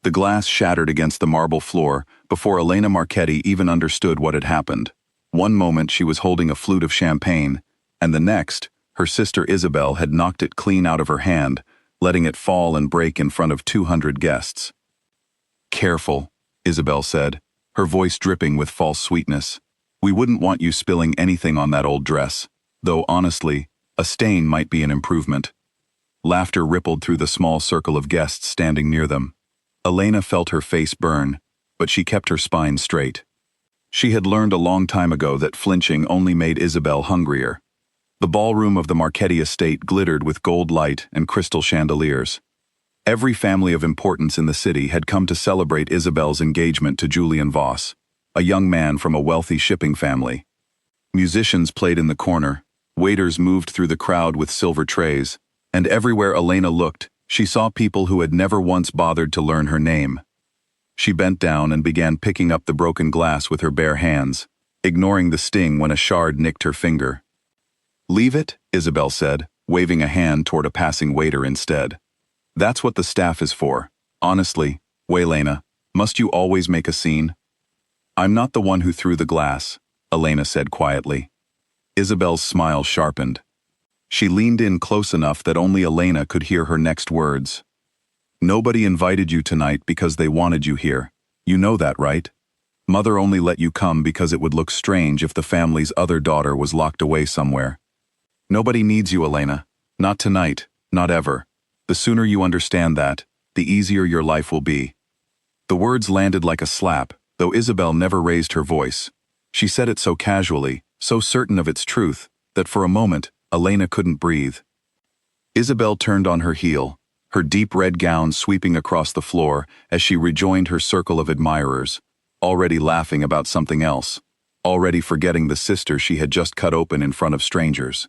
The glass shattered against the marble floor before Elena Marchetti even understood what had happened. One moment she was holding a flute of champagne, and the next, her sister Isabel had knocked it clean out of her hand, letting it fall and break in front of 200 guests. "Careful," Isabel said, her voice dripping with false sweetness. "We wouldn't want you spilling anything on that old dress, though honestly, a stain might be an improvement." Laughter rippled through the small circle of guests standing near them. Elena felt her face burn, but she kept her spine straight. She had learned a long time ago that flinching only made Isabel hungrier. The ballroom of the Marchetti estate glittered with gold light and crystal chandeliers. Every family of importance in the city had come to celebrate Isabel's engagement to Julian Voss, a young man from a wealthy shipping family. Musicians played in the corner, waiters moved through the crowd with silver trays, and everywhere Elena looked, she saw people who had never once bothered to learn her name. She bent down and began picking up the broken glass with her bare hands, ignoring the sting when a shard nicked her finger. "Leave it," Isabel said, waving a hand toward a passing waiter instead. "That's what the staff is for. Honestly, Elena, must you always make a scene?" "I'm not the one who threw the glass," Elena said quietly. Isabel's smile sharpened. She leaned in close enough that only Elena could hear her next words. "Nobody invited you tonight because they wanted you here. You know that, right? Mother only let you come because it would look strange if the family's other daughter was locked away somewhere. Nobody needs you, Elena. Not tonight, not ever. The sooner you understand that, the easier your life will be." The words landed like a slap, though Isabel never raised her voice. She said it so casually, so certain of its truth, that for a moment, Elena couldn't breathe. Isabel turned on her heel, her deep red gown sweeping across the floor as she rejoined her circle of admirers, already laughing about something else, already forgetting the sister she had just cut open in front of strangers.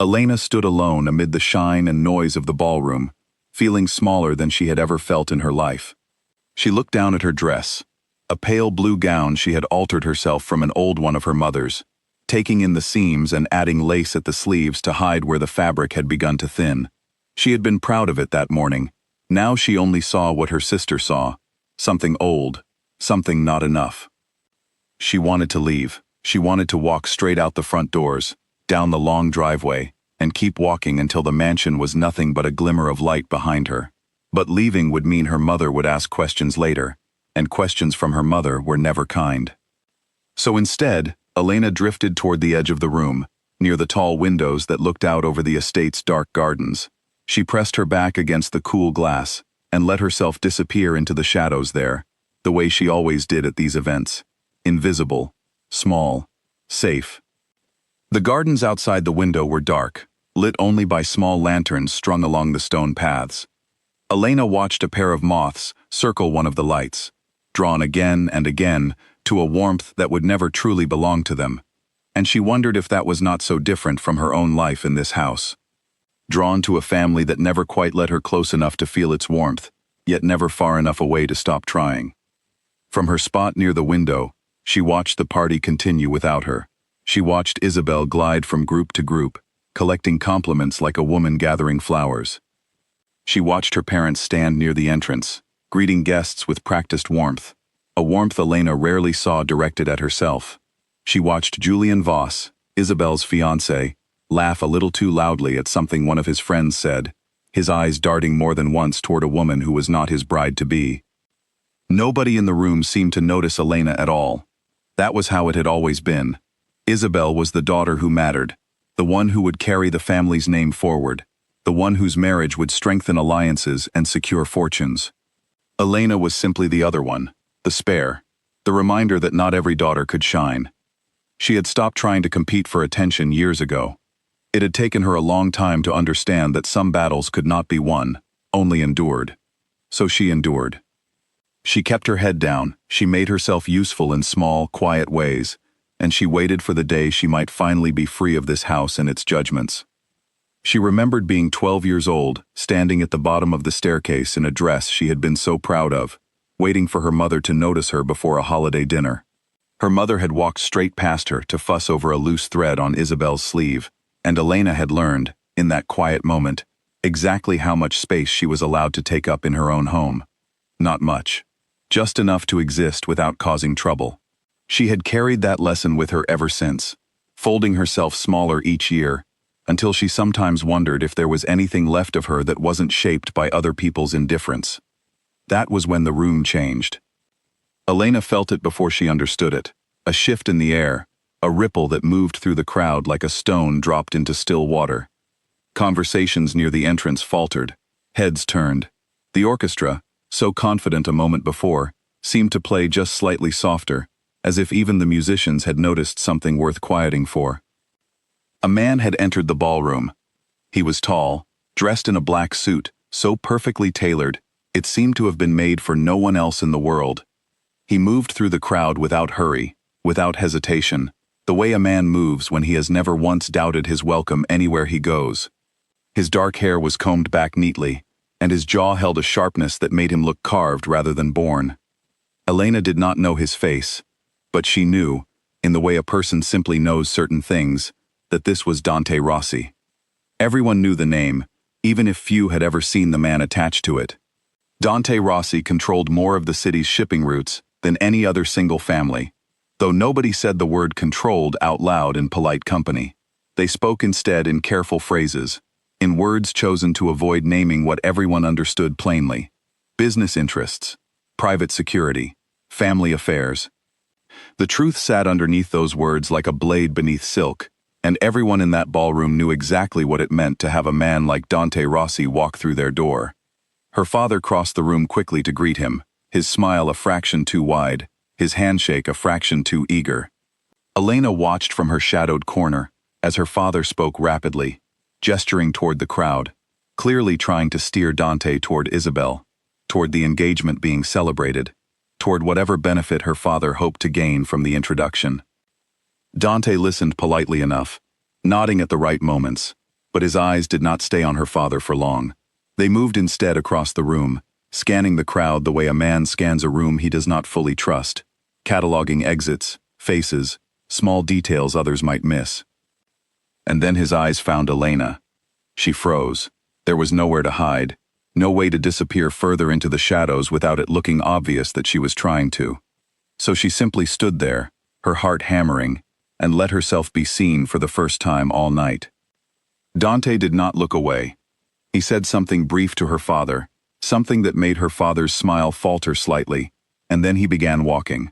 Elena stood alone amid the shine and noise of the ballroom, feeling smaller than she had ever felt in her life. She looked down at her dress, a pale blue gown she had altered herself from an old one of her mother's, taking in the seams and adding lace at the sleeves to hide where the fabric had begun to thin. She had been proud of it that morning. Now she only saw what her sister saw, something old, something not enough. She wanted to leave. She wanted to walk straight out the front doors, down the long driveway, and keep walking until the mansion was nothing but a glimmer of light behind her. But leaving would mean her mother would ask questions later, and questions from her mother were never kind. So instead, Elena drifted toward the edge of the room, near the tall windows that looked out over the estate's dark gardens. She pressed her back against the cool glass and let herself disappear into the shadows there, the way she always did at these events. Invisible, small, safe. The gardens outside the window were dark, lit only by small lanterns strung along the stone paths. Elena watched a pair of moths circle one of the lights, drawn again and again to a warmth that would never truly belong to them, and she wondered if that was not so different from her own life in this house. Drawn to a family that never quite let her close enough to feel its warmth, yet never far enough away to stop trying. From her spot near the window, she watched the party continue without her. She watched Isabel glide from group to group, collecting compliments like a woman gathering flowers. She watched her parents stand near the entrance, greeting guests with practiced warmth, a warmth Elena rarely saw directed at herself. She watched Julian Voss, Isabel's fiancé, laugh a little too loudly at something one of his friends said, his eyes darting more than once toward a woman who was not his bride-to-be. Nobody in the room seemed to notice Elena at all. That was how it had always been. Isabel was the daughter who mattered, the one who would carry the family's name forward, the one whose marriage would strengthen alliances and secure fortunes. Elena was simply the other one, the spare, the reminder that not every daughter could shine. She had stopped trying to compete for attention years ago. It had taken her a long time to understand that some battles could not be won, only endured. So she endured. She kept her head down, she made herself useful in small, quiet ways, and she waited for the day she might finally be free of this house and its judgments. She remembered being 12 years old, standing at the bottom of the staircase in a dress she had been so proud of, waiting for her mother to notice her before a holiday dinner. Her mother had walked straight past her to fuss over a loose thread on Isabel's sleeve, and Elena had learned, in that quiet moment, exactly how much space she was allowed to take up in her own home. Not much. Just enough to exist without causing trouble. She had carried that lesson with her ever since, folding herself smaller each year, until she sometimes wondered if there was anything left of her that wasn't shaped by other people's indifference. That was when the room changed. Elena felt it before she understood it, a shift in the air, a ripple that moved through the crowd like a stone dropped into still water. Conversations near the entrance faltered, heads turned. The orchestra, so confident a moment before, seemed to play just slightly softer, as if even the musicians had noticed something worth quieting for. A man had entered the ballroom. He was tall, dressed in a black suit, so perfectly tailored, it seemed to have been made for no one else in the world. He moved through the crowd without hurry, without hesitation, the way a man moves when he has never once doubted his welcome anywhere he goes. His dark hair was combed back neatly, and his jaw held a sharpness that made him look carved rather than born. Elena did not know his face, but she knew, in the way a person simply knows certain things, that this was Dante Rossi. Everyone knew the name, even if few had ever seen the man attached to it. Dante Rossi controlled more of the city's shipping routes than any other single family, though nobody said the word controlled out loud in polite company. They spoke instead in careful phrases, in words chosen to avoid naming what everyone understood plainly: business interests, private security, family affairs. The truth sat underneath those words like a blade beneath silk, and everyone in that ballroom knew exactly what it meant to have a man like Dante Rossi walk through their door. Her father crossed the room quickly to greet him, his smile a fraction too wide, his handshake a fraction too eager. Elena watched from her shadowed corner as her father spoke rapidly, gesturing toward the crowd, clearly trying to steer Dante toward Isabel, toward the engagement being celebrated, toward whatever benefit her father hoped to gain from the introduction. Dante listened politely enough, nodding at the right moments, but his eyes did not stay on her father for long. They moved instead across the room, scanning the crowd the way a man scans a room he does not fully trust, cataloging exits, faces, small details others might miss. And then his eyes found Elena. She froze. There was nowhere to hide, no way to disappear further into the shadows without it looking obvious that she was trying to. So she simply stood there, her heart hammering, and let herself be seen for the first time all night. Dante did not look away. He said something brief to her father, something that made her father's smile falter slightly, and then he began walking.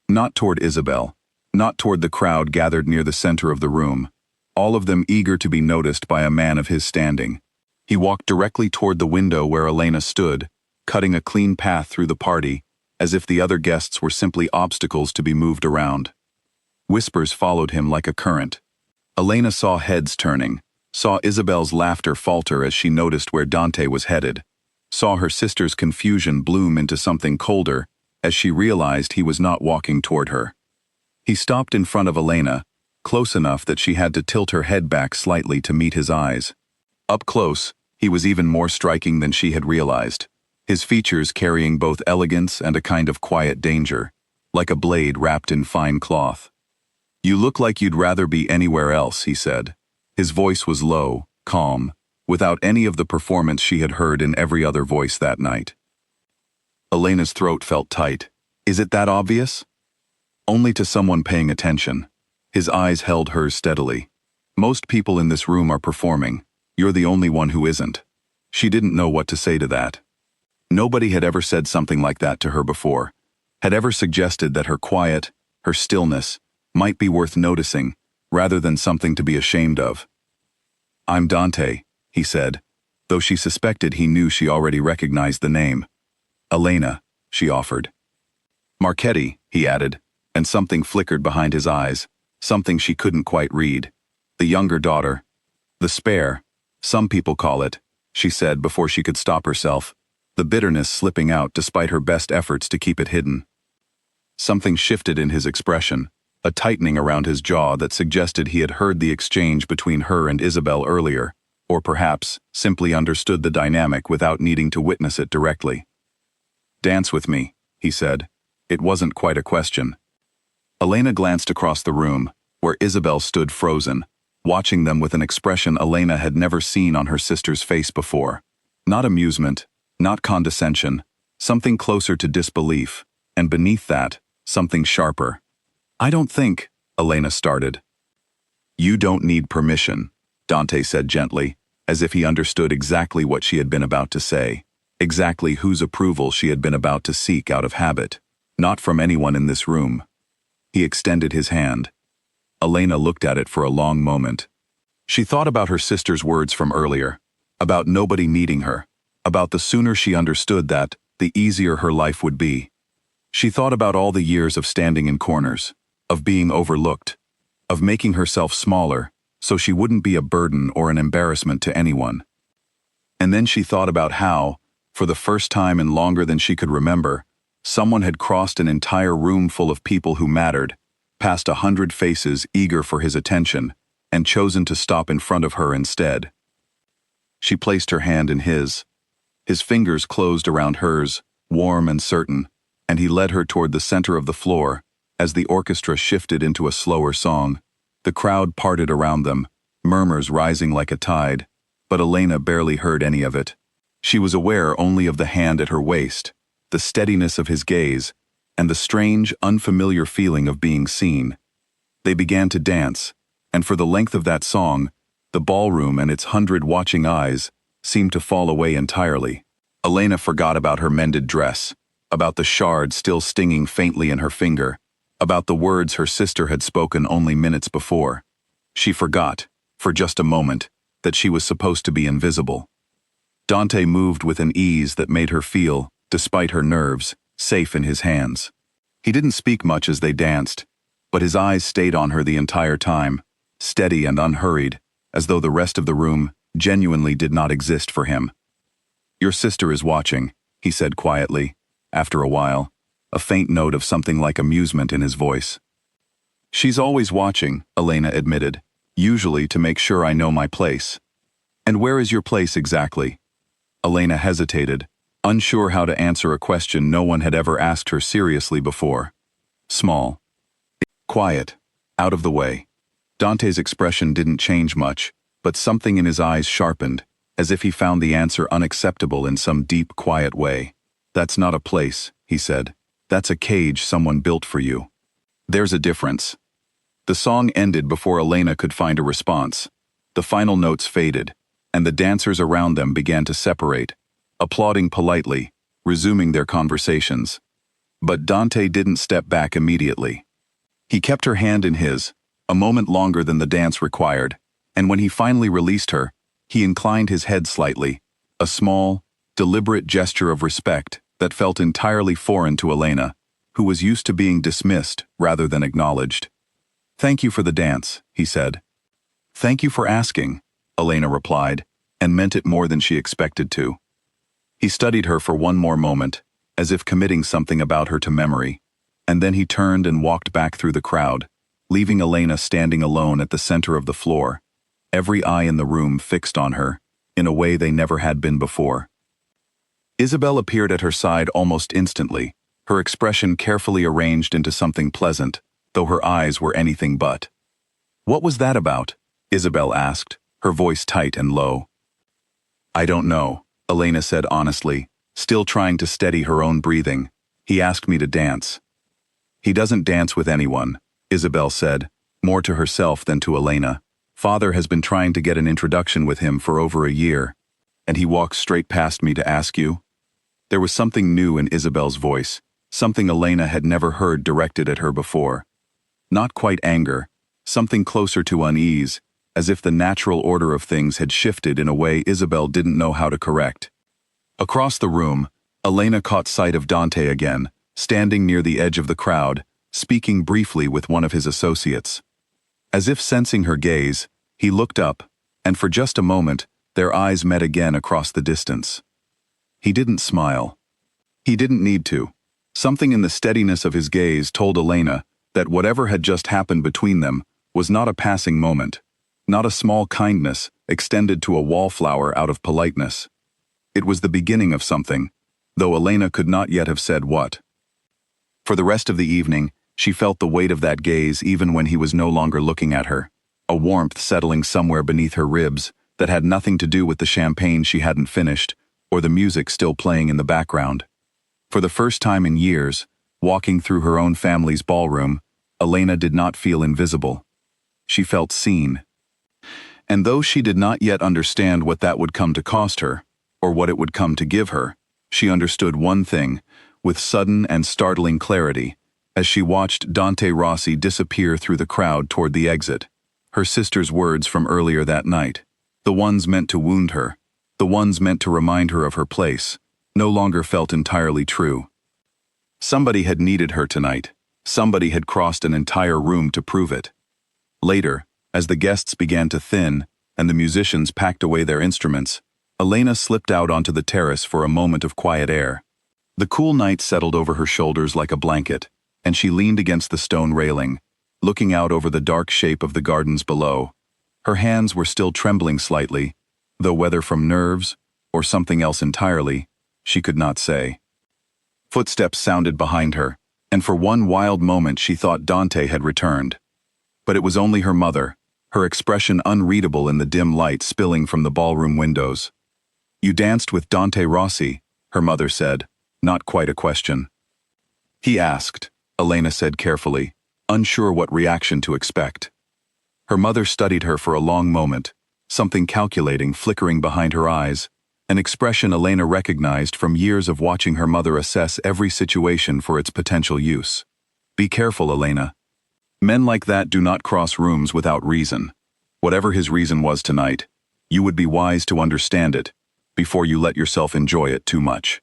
Not toward Isabel, not toward the crowd gathered near the center of the room, all of them eager to be noticed by a man of his standing. He walked directly toward the window where Elena stood, cutting a clean path through the party, as if the other guests were simply obstacles to be moved around. Whispers followed him like a current. Elena saw heads turning, saw Isabel's laughter falter as she noticed where Dante was headed, saw her sister's confusion bloom into something colder as she realized he was not walking toward her. He stopped in front of Elena, close enough that she had to tilt her head back slightly to meet his eyes. Up close, he was even more striking than she had realized, his features carrying both elegance and a kind of quiet danger, like a blade wrapped in fine cloth. "You look like you'd rather be anywhere else," he said. His voice was low, calm, without any of the performance she had heard in every other voice that night. Elena's throat felt tight. Is it that obvious? Only to someone paying attention. His eyes held hers steadily. Most people in this room are performing. You're the only one who isn't. She didn't know what to say to that. Nobody had ever said something like that to her before, had ever suggested that her quiet, her stillness, might be worth noticing, rather than something to be ashamed of. "I'm Dante," he said, though she suspected he knew she already recognized the name. "Elena," she offered. "Marchetti," he added, and something flickered behind his eyes, something she couldn't quite read. "The younger daughter. The spare, some people call it," she said before she could stop herself, the bitterness slipping out despite her best efforts to keep it hidden. Something shifted in his expression, a tightening around his jaw that suggested he had heard the exchange between her and Isabel earlier, or perhaps simply understood the dynamic without needing to witness it directly. "Dance with me," he said. It wasn't quite a question. Elena glanced across the room, where Isabel stood frozen, watching them with an expression Elena had never seen on her sister's face before. Not amusement, not condescension, something closer to disbelief, and beneath that, something sharper. "I don't think," Elena started. "You don't need permission," Dante said gently, as if he understood exactly what she had been about to say, exactly whose approval she had been about to seek out of habit. "Not from anyone in this room." He extended his hand. Elena looked at it for a long moment. She thought about her sister's words from earlier, about nobody needing her, about the sooner she understood that, the easier her life would be. She thought about all the years of standing in corners, of being overlooked, of making herself smaller, so she wouldn't be a burden or an embarrassment to anyone. And then she thought about how, for the first time in longer than she could remember, someone had crossed an entire room full of people who mattered, past 100 faces eager for his attention, and chosen to stop in front of her instead. She placed her hand in his. His fingers closed around hers, warm and certain, and he led her toward the center of the floor. As the orchestra shifted into a slower song, the crowd parted around them, murmurs rising like a tide, but Elena barely heard any of it. She was aware only of the hand at her waist, the steadiness of his gaze, and the strange, unfamiliar feeling of being seen. They began to dance, and for the length of that song, the ballroom and its 100 watching eyes seemed to fall away entirely. Elena forgot about her mended dress, about the shard still stinging faintly in her finger, about the words her sister had spoken only minutes before. She forgot, for just a moment, that she was supposed to be invisible. Dante moved with an ease that made her feel, despite her nerves, safe in his hands. He didn't speak much as they danced, but his eyes stayed on her the entire time, steady and unhurried, as though the rest of the room genuinely did not exist for him. "Your sister is watching," he said quietly, after a while, a faint note of something like amusement in his voice. "She's always watching," Elena admitted, "usually to make sure I know my place." "And where is your place exactly?" Elena hesitated, unsure how to answer a question no one had ever asked her seriously before. "Small. Quiet. Out of the way." Dante's expression didn't change much, but something in his eyes sharpened, as if he found the answer unacceptable in some deep, quiet way. "That's not a place," he said. "That's a cage someone built for you. There's a difference." The song ended before Elena could find a response. The final notes faded, and the dancers around them began to separate, applauding politely, resuming their conversations. But Dante didn't step back immediately. He kept her hand in his, a moment longer than the dance required, and when he finally released her, he inclined his head slightly, a small, deliberate gesture of respect that felt entirely foreign to Elena, who was used to being dismissed rather than acknowledged. "Thank you for the dance," he said. "Thank you for asking," Elena replied, and meant it more than she expected to. He studied her for one more moment, as if committing something about her to memory, and then he turned and walked back through the crowd, leaving Elena standing alone at the center of the floor, every eye in the room fixed on her, in a way they never had been before. Isabel appeared at her side almost instantly, her expression carefully arranged into something pleasant, though her eyes were anything but. "What was that about?" Isabel asked, her voice tight and low. "I don't know," Elena said honestly, still trying to steady her own breathing. "He asked me to dance." "He doesn't dance with anyone," Isabel said, more to herself than to Elena. "Father has been trying to get an introduction with him for over a year, and he walked straight past me to ask you?" There was something new in Isabel's voice, something Elena had never heard directed at her before. Not quite anger, something closer to unease, as if the natural order of things had shifted in a way Isabel didn't know how to correct. Across the room, Elena caught sight of Dante again, standing near the edge of the crowd, speaking briefly with one of his associates. As if sensing her gaze, he looked up, and for just a moment, their eyes met again across the distance. He didn't smile. He didn't need to. Something in the steadiness of his gaze told Elena that whatever had just happened between them was not a passing moment, not a small kindness extended to a wallflower out of politeness. It was the beginning of something, though Elena could not yet have said what. For the rest of the evening, she felt the weight of that gaze even when he was no longer looking at her, a warmth settling somewhere beneath her ribs that had nothing to do with the champagne she hadn't finished, or the music still playing in the background. For the first time in years, walking through her own family's ballroom, Elena did not feel invisible. She felt seen. And though she did not yet understand what that would come to cost her, or what it would come to give her, she understood one thing, with sudden and startling clarity, as she watched Dante Rossi disappear through the crowd toward the exit. Her sister's words from earlier that night, the ones meant to wound her, the ones meant to remind her of her place, no longer felt entirely true. Somebody had needed her tonight. Somebody had crossed an entire room to prove it. Later, as the guests began to thin and the musicians packed away their instruments, Elena slipped out onto the terrace for a moment of quiet air. The cool night settled over her shoulders like a blanket, and she leaned against the stone railing, looking out over the dark shape of the gardens below. Her hands were still trembling slightly, though whether from nerves or something else entirely, she could not say. Footsteps sounded behind her, and for one wild moment she thought Dante had returned. But it was only her mother, her expression unreadable in the dim light spilling from the ballroom windows. "You danced with Dante Rossi," her mother said, not quite a question. "He asked," Elena said carefully, unsure what reaction to expect. Her mother studied her for a long moment, something calculating flickering behind her eyes, an expression Elena recognized from years of watching her mother assess every situation for its potential use. "Be careful, Elena. Men like that do not cross rooms without reason. Whatever his reason was tonight, you would be wise to understand it before you let yourself enjoy it too much."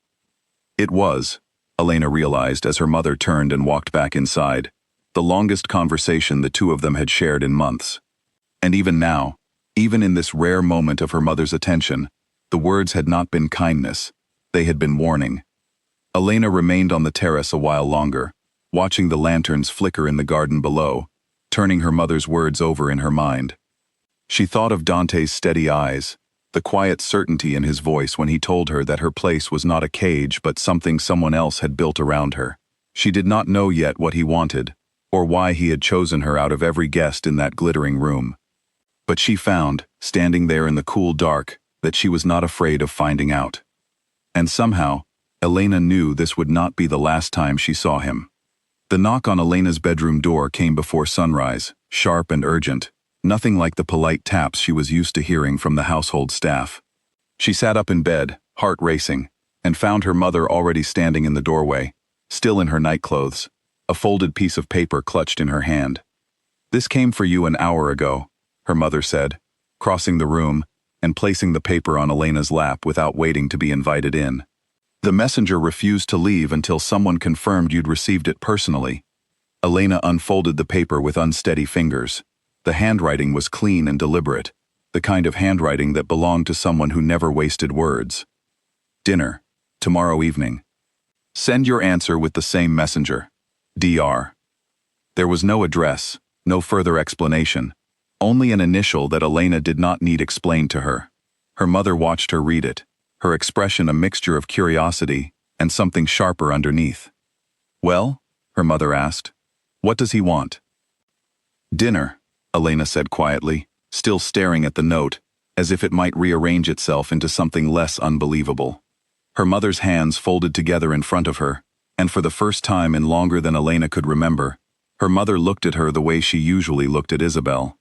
It was, Elena realized as her mother turned and walked back inside, the longest conversation the two of them had shared in months. And even now, even in this rare moment of her mother's attention, the words had not been kindness, they had been warning. Elena remained on the terrace a while longer, watching the lanterns flicker in the garden below, turning her mother's words over in her mind. She thought of Dante's steady eyes, the quiet certainty in his voice when he told her that her place was not a cage but something someone else had built around her. She did not know yet what he wanted, or why he had chosen her out of every guest in that glittering room. But she found, standing there in the cool dark, that she was not afraid of finding out. And somehow, Elena knew this would not be the last time she saw him. The knock on Elena's bedroom door came before sunrise, sharp and urgent, nothing like the polite taps she was used to hearing from the household staff. She sat up in bed, heart racing, and found her mother already standing in the doorway, still in her nightclothes, a folded piece of paper clutched in her hand. "This came for you an hour ago," her mother said, crossing the room and placing the paper on Elena's lap without waiting to be invited in. "The messenger refused to leave until someone confirmed you'd received it personally." Elena unfolded the paper with unsteady fingers. The handwriting was clean and deliberate, the kind of handwriting that belonged to someone who never wasted words. "Dinner, tomorrow evening. Send your answer with the same messenger. Dr." There was no address, no further explanation, only an initial that Elena did not need explained to her. Her mother watched her read it, her expression a mixture of curiosity and something sharper underneath. "Well?" her mother asked. "What does he want?" "Dinner," Elena said quietly, still staring at the note, as if it might rearrange itself into something less unbelievable. Her mother's hands folded together in front of her, and for the first time in longer than Elena could remember, her mother looked at her the way she usually looked at Isabel.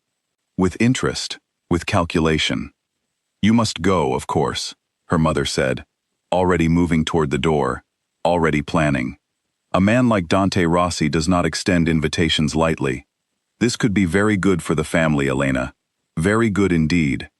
With interest, with calculation. "You must go, of course," her mother said, already moving toward the door, already planning. "A man like Dante Rossi does not extend invitations lightly. This could be very good for the family, Elena. Very good indeed."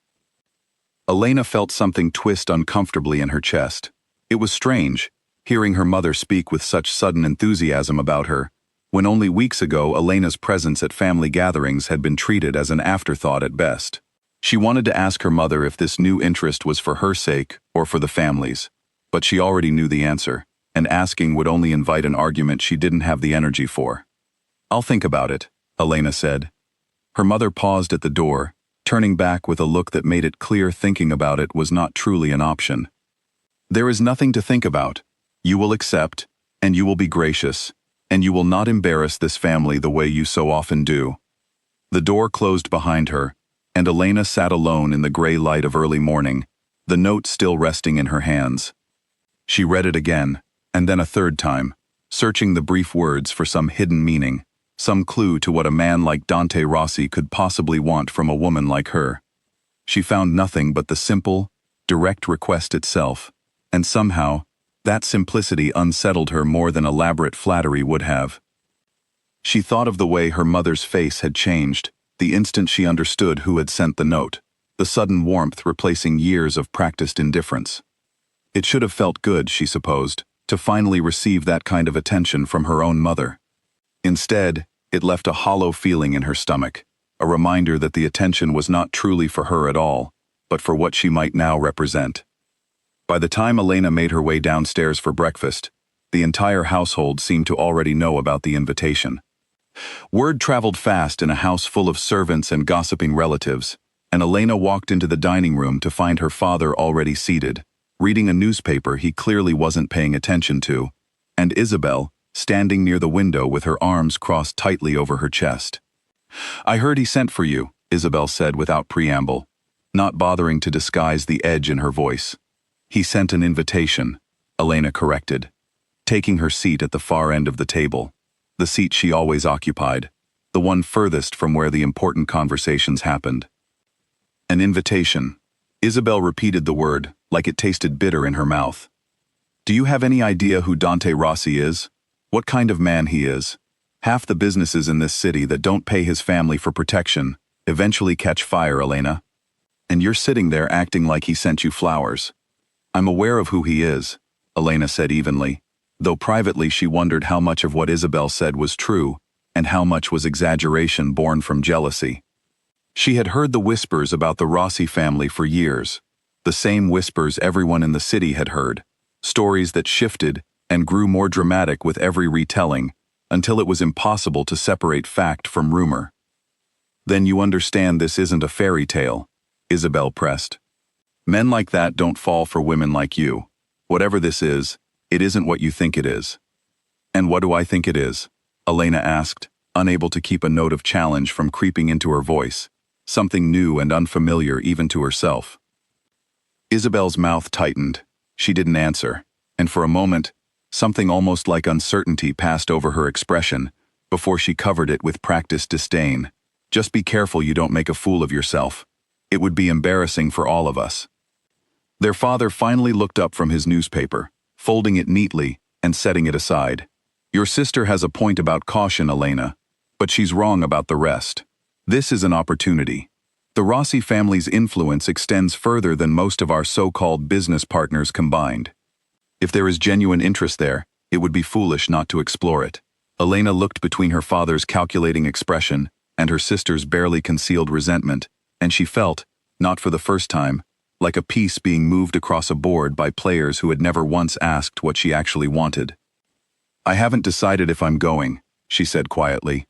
Elena felt something twist uncomfortably in her chest. It was strange, hearing her mother speak with such sudden enthusiasm about her, when only weeks ago Elena's presence at family gatherings had been treated as an afterthought at best. She wanted to ask her mother if this new interest was for her sake or for the family's, but she already knew the answer, and asking would only invite an argument she didn't have the energy for. "I'll think about it," Elena said. Her mother paused at the door, turning back with a look that made it clear thinking about it was not truly an option. "There is nothing to think about. You will accept, and you will be gracious, and you will not embarrass this family the way you so often do." The door closed behind her, and Elena sat alone in the gray light of early morning, the note still resting in her hands. She read it again, and then a third time, searching the brief words for some hidden meaning, some clue to what a man like Dante Rossi could possibly want from a woman like her. She found nothing but the simple, direct request itself, and somehow, that simplicity unsettled her more than elaborate flattery would have. She thought of the way her mother's face had changed, the instant she understood who had sent the note, the sudden warmth replacing years of practiced indifference. It should have felt good, she supposed, to finally receive that kind of attention from her own mother. Instead, it left a hollow feeling in her stomach, a reminder that the attention was not truly for her at all, but for what she might now represent. By the time Elena made her way downstairs for breakfast, the entire household seemed to already know about the invitation. Word traveled fast in a house full of servants and gossiping relatives, and Elena walked into the dining room to find her father already seated, reading a newspaper he clearly wasn't paying attention to, and Isabel, standing near the window with her arms crossed tightly over her chest. "I heard he sent for you," Isabel said without preamble, not bothering to disguise the edge in her voice. "He sent an invitation," Elena corrected, taking her seat at the far end of the table, the seat she always occupied, the one furthest from where the important conversations happened. "An invitation." Isabel repeated the word, like it tasted bitter in her mouth. "Do you have any idea who Dante Rossi is? What kind of man he is? Half the businesses in this city that don't pay his family for protection eventually catch fire, Elena. And you're sitting there acting like he sent you flowers." "I'm aware of who he is," Elena said evenly, though privately she wondered how much of what Isabel said was true and how much was exaggeration born from jealousy. She had heard the whispers about the Rossi family for years, the same whispers everyone in the city had heard, stories that shifted and grew more dramatic with every retelling, until it was impossible to separate fact from rumor. "Then you understand this isn't a fairy tale," Isabel pressed. "Men like that don't fall for women like you. Whatever this is, it isn't what you think it is." "And what do I think it is?" Elena asked, unable to keep a note of challenge from creeping into her voice, something new and unfamiliar even to herself. Isabel's mouth tightened. She didn't answer, and for a moment, something almost like uncertainty passed over her expression, before she covered it with practiced disdain. "Just be careful you don't make a fool of yourself. It would be embarrassing for all of us." Their father finally looked up from his newspaper, folding it neatly and setting it aside. "Your sister has a point about caution, Elena, but she's wrong about the rest. This is an opportunity. The Rossi family's influence extends further than most of our so-called business partners combined. If there is genuine interest there, it would be foolish not to explore it." Elena looked between her father's calculating expression and her sister's barely concealed resentment, and she felt, not for the first time, like a piece being moved across a board by players who had never once asked what she actually wanted. "I haven't decided if I'm going," she said quietly.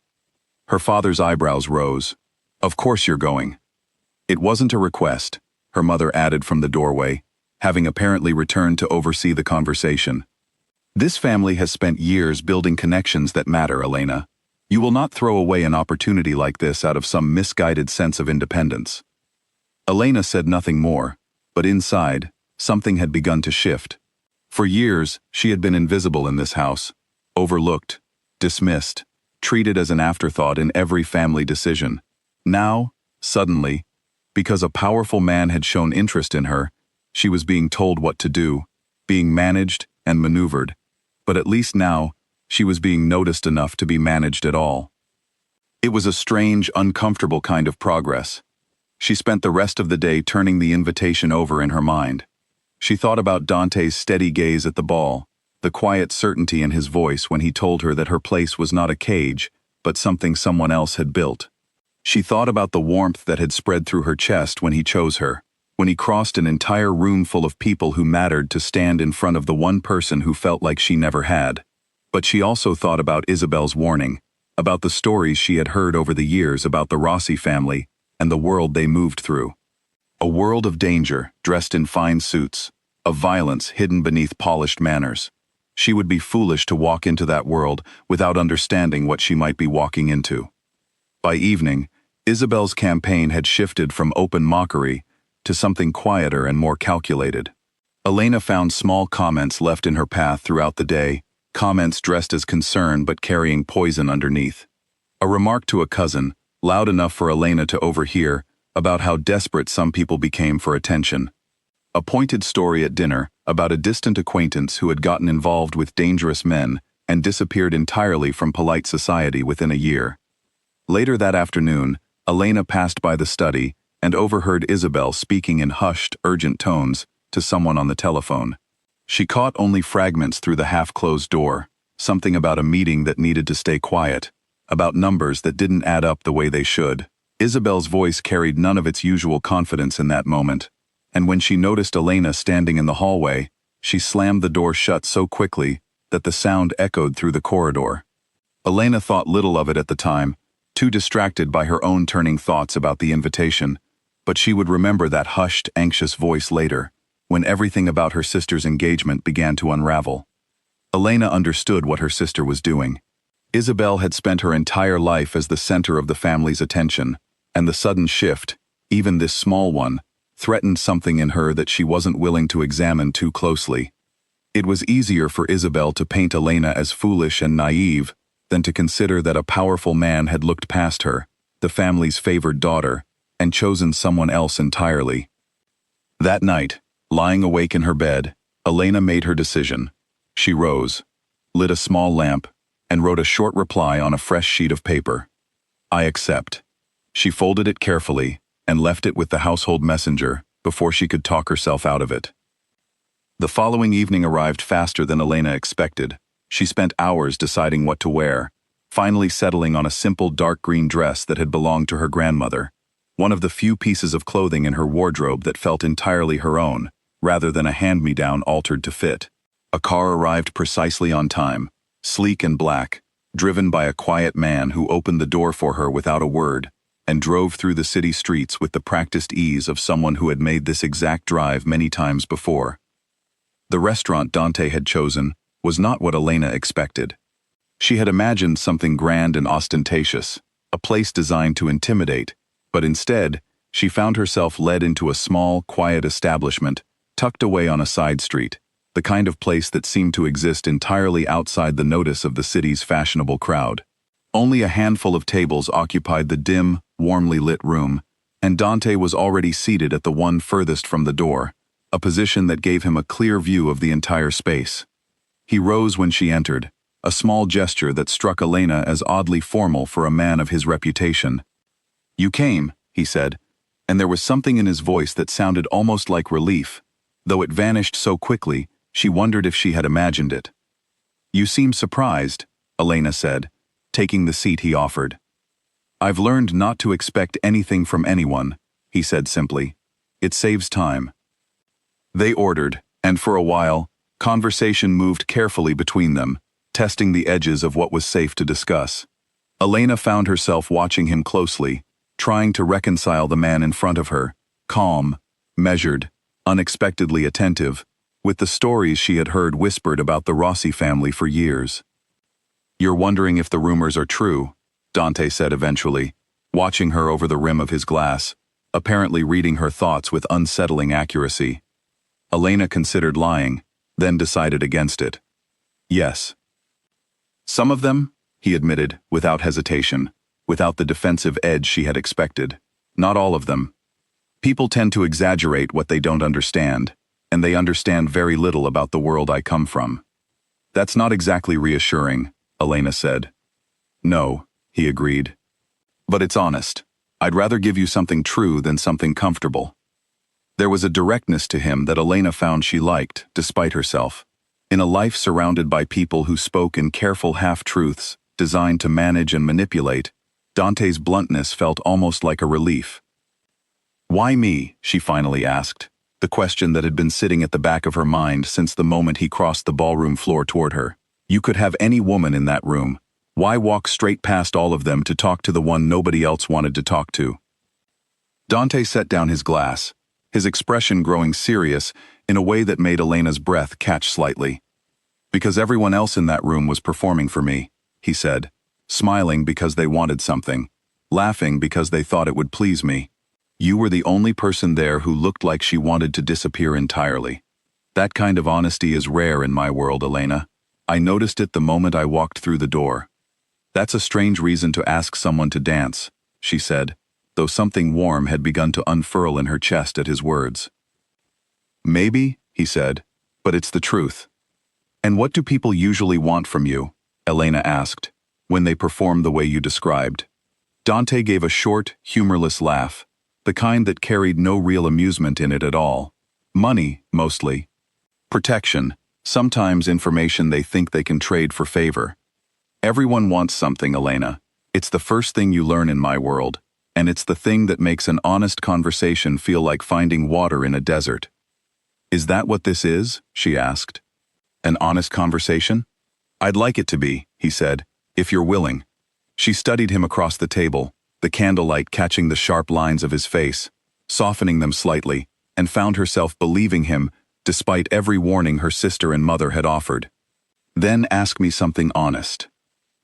Her father's eyebrows rose. "Of course you're going." "It wasn't a request," her mother added from the doorway, having apparently returned to oversee the conversation. "This family has spent years building connections that matter, Elena. You will not throw away an opportunity like this out of some misguided sense of independence." Elena said nothing more, but inside, something had begun to shift. For years, she had been invisible in this house, overlooked, dismissed, treated as an afterthought in every family decision. Now, suddenly, because a powerful man had shown interest in her, she was being told what to do, being managed and maneuvered, but at least now, she was being noticed enough to be managed at all. It was a strange, uncomfortable kind of progress. She spent the rest of the day turning the invitation over in her mind. She thought about Dante's steady gaze at the ball, the quiet certainty in his voice when he told her that her place was not a cage, but something someone else had built. She thought about the warmth that had spread through her chest when he chose her, when he crossed an entire room full of people who mattered to stand in front of the one person who felt like she never had. But she also thought about Isabel's warning, about the stories she had heard over the years about the Rossi family and the world they moved through. A world of danger, dressed in fine suits, of violence hidden beneath polished manners. She would be foolish to walk into that world without understanding what she might be walking into. By evening, Isabel's campaign had shifted from open mockery to something quieter and more calculated. Elena found small comments left in her path throughout the day, comments dressed as concern but carrying poison underneath. A remark to a cousin, loud enough for Elena to overhear, about how desperate some people became for attention. A pointed story at dinner about a distant acquaintance who had gotten involved with dangerous men and disappeared entirely from polite society within a year. Later that afternoon, Elena passed by the study and overheard Isabel speaking in hushed, urgent tones to someone on the telephone. She caught only fragments through the half-closed door, something about a meeting that needed to stay quiet, about numbers that didn't add up the way they should. Isabel's voice carried none of its usual confidence in that moment, and when she noticed Elena standing in the hallway, she slammed the door shut so quickly that the sound echoed through the corridor. Elena thought little of it at the time, too distracted by her own turning thoughts about the invitation, but she would remember that hushed, anxious voice later, when everything about her sister's engagement began to unravel. Elena understood what her sister was doing. Isabel had spent her entire life as the center of the family's attention, and the sudden shift, even this small one, threatened something in her that she wasn't willing to examine too closely. It was easier for Isabel to paint Elena as foolish and naive than to consider that a powerful man had looked past her, the family's favored daughter, and chosen someone else entirely. That night, lying awake in her bed, Elena made her decision. She rose, lit a small lamp, and wrote a short reply on a fresh sheet of paper. "I accept." She folded it carefully and left it with the household messenger before she could talk herself out of it. The following evening arrived faster than Elena expected. She spent hours deciding what to wear, finally settling on a simple dark green dress that had belonged to her grandmother, one of the few pieces of clothing in her wardrobe that felt entirely her own, rather than a hand-me-down altered to fit. A car arrived precisely on time, sleek and black, driven by a quiet man who opened the door for her without a word, and drove through the city streets with the practiced ease of someone who had made this exact drive many times before. The restaurant Dante had chosen was not what Elena expected. She had imagined something grand and ostentatious, a place designed to intimidate, but instead, she found herself led into a small, quiet establishment, tucked away on a side street, the kind of place that seemed to exist entirely outside the notice of the city's fashionable crowd. Only a handful of tables occupied the dim, warmly lit room, and Dante was already seated at the one furthest from the door, a position that gave him a clear view of the entire space. He rose when she entered, a small gesture that struck Elena as oddly formal for a man of his reputation. "You came," he said, and there was something in his voice that sounded almost like relief. Though it vanished so quickly, she wondered if she had imagined it. "You seem surprised," Elena said, taking the seat he offered. "I've learned not to expect anything from anyone," he said simply. "It saves time." They ordered, and for a while, conversation moved carefully between them, testing the edges of what was safe to discuss. Elena found herself watching him closely, trying to reconcile the man in front of her, calm, measured, unexpectedly attentive, with the stories she had heard whispered about the Rossi family for years. "You're wondering if the rumors are true," Dante said eventually, watching her over the rim of his glass, apparently reading her thoughts with unsettling accuracy. Elena considered lying, then decided against it. "Yes." "Some of them," he admitted, without hesitation, without the defensive edge she had expected. "Not all of them. People tend to exaggerate what they don't understand, and they understand very little about the world I come from." "That's not exactly reassuring," Elena said. "No," he agreed. "But it's honest. I'd rather give you something true than something comfortable." There was a directness to him that Elena found she liked, despite herself. In a life surrounded by people who spoke in careful half-truths, designed to manage and manipulate, Dante's bluntness felt almost like a relief. "Why me?" she finally asked, the question that had been sitting at the back of her mind since the moment he crossed the ballroom floor toward her. "You could have any woman in that room. Why walk straight past all of them to talk to the one nobody else wanted to talk to?" Dante set down his glass, his expression growing serious in a way that made Elena's breath catch slightly. "Because everyone else in that room was performing for me," he said, smiling because they wanted something, laughing because they thought it would please me. "You were the only person there who looked like she wanted to disappear entirely. That kind of honesty is rare in my world, Elena. I noticed it the moment I walked through the door. That's a strange reason to ask someone to dance, she said, though something warm had begun to unfurl in her chest at his words. Maybe, he said, but it's the truth. And what do people usually want from you? Elena asked, when they perform the way you described. Dante gave a short, humorless laugh, the kind that carried no real amusement in it at all. Money, mostly. Protection, sometimes information they think they can trade for favor. Everyone wants something, Elena. It's the first thing you learn in my world, and it's the thing that makes an honest conversation feel like finding water in a desert. Is that what this is? She asked. An honest conversation? I'd like it to be, he said, if you're willing. She studied him across the table, the candlelight catching the sharp lines of his face, softening them slightly, and found herself believing him, despite every warning her sister and mother had offered. Then ask me something honest.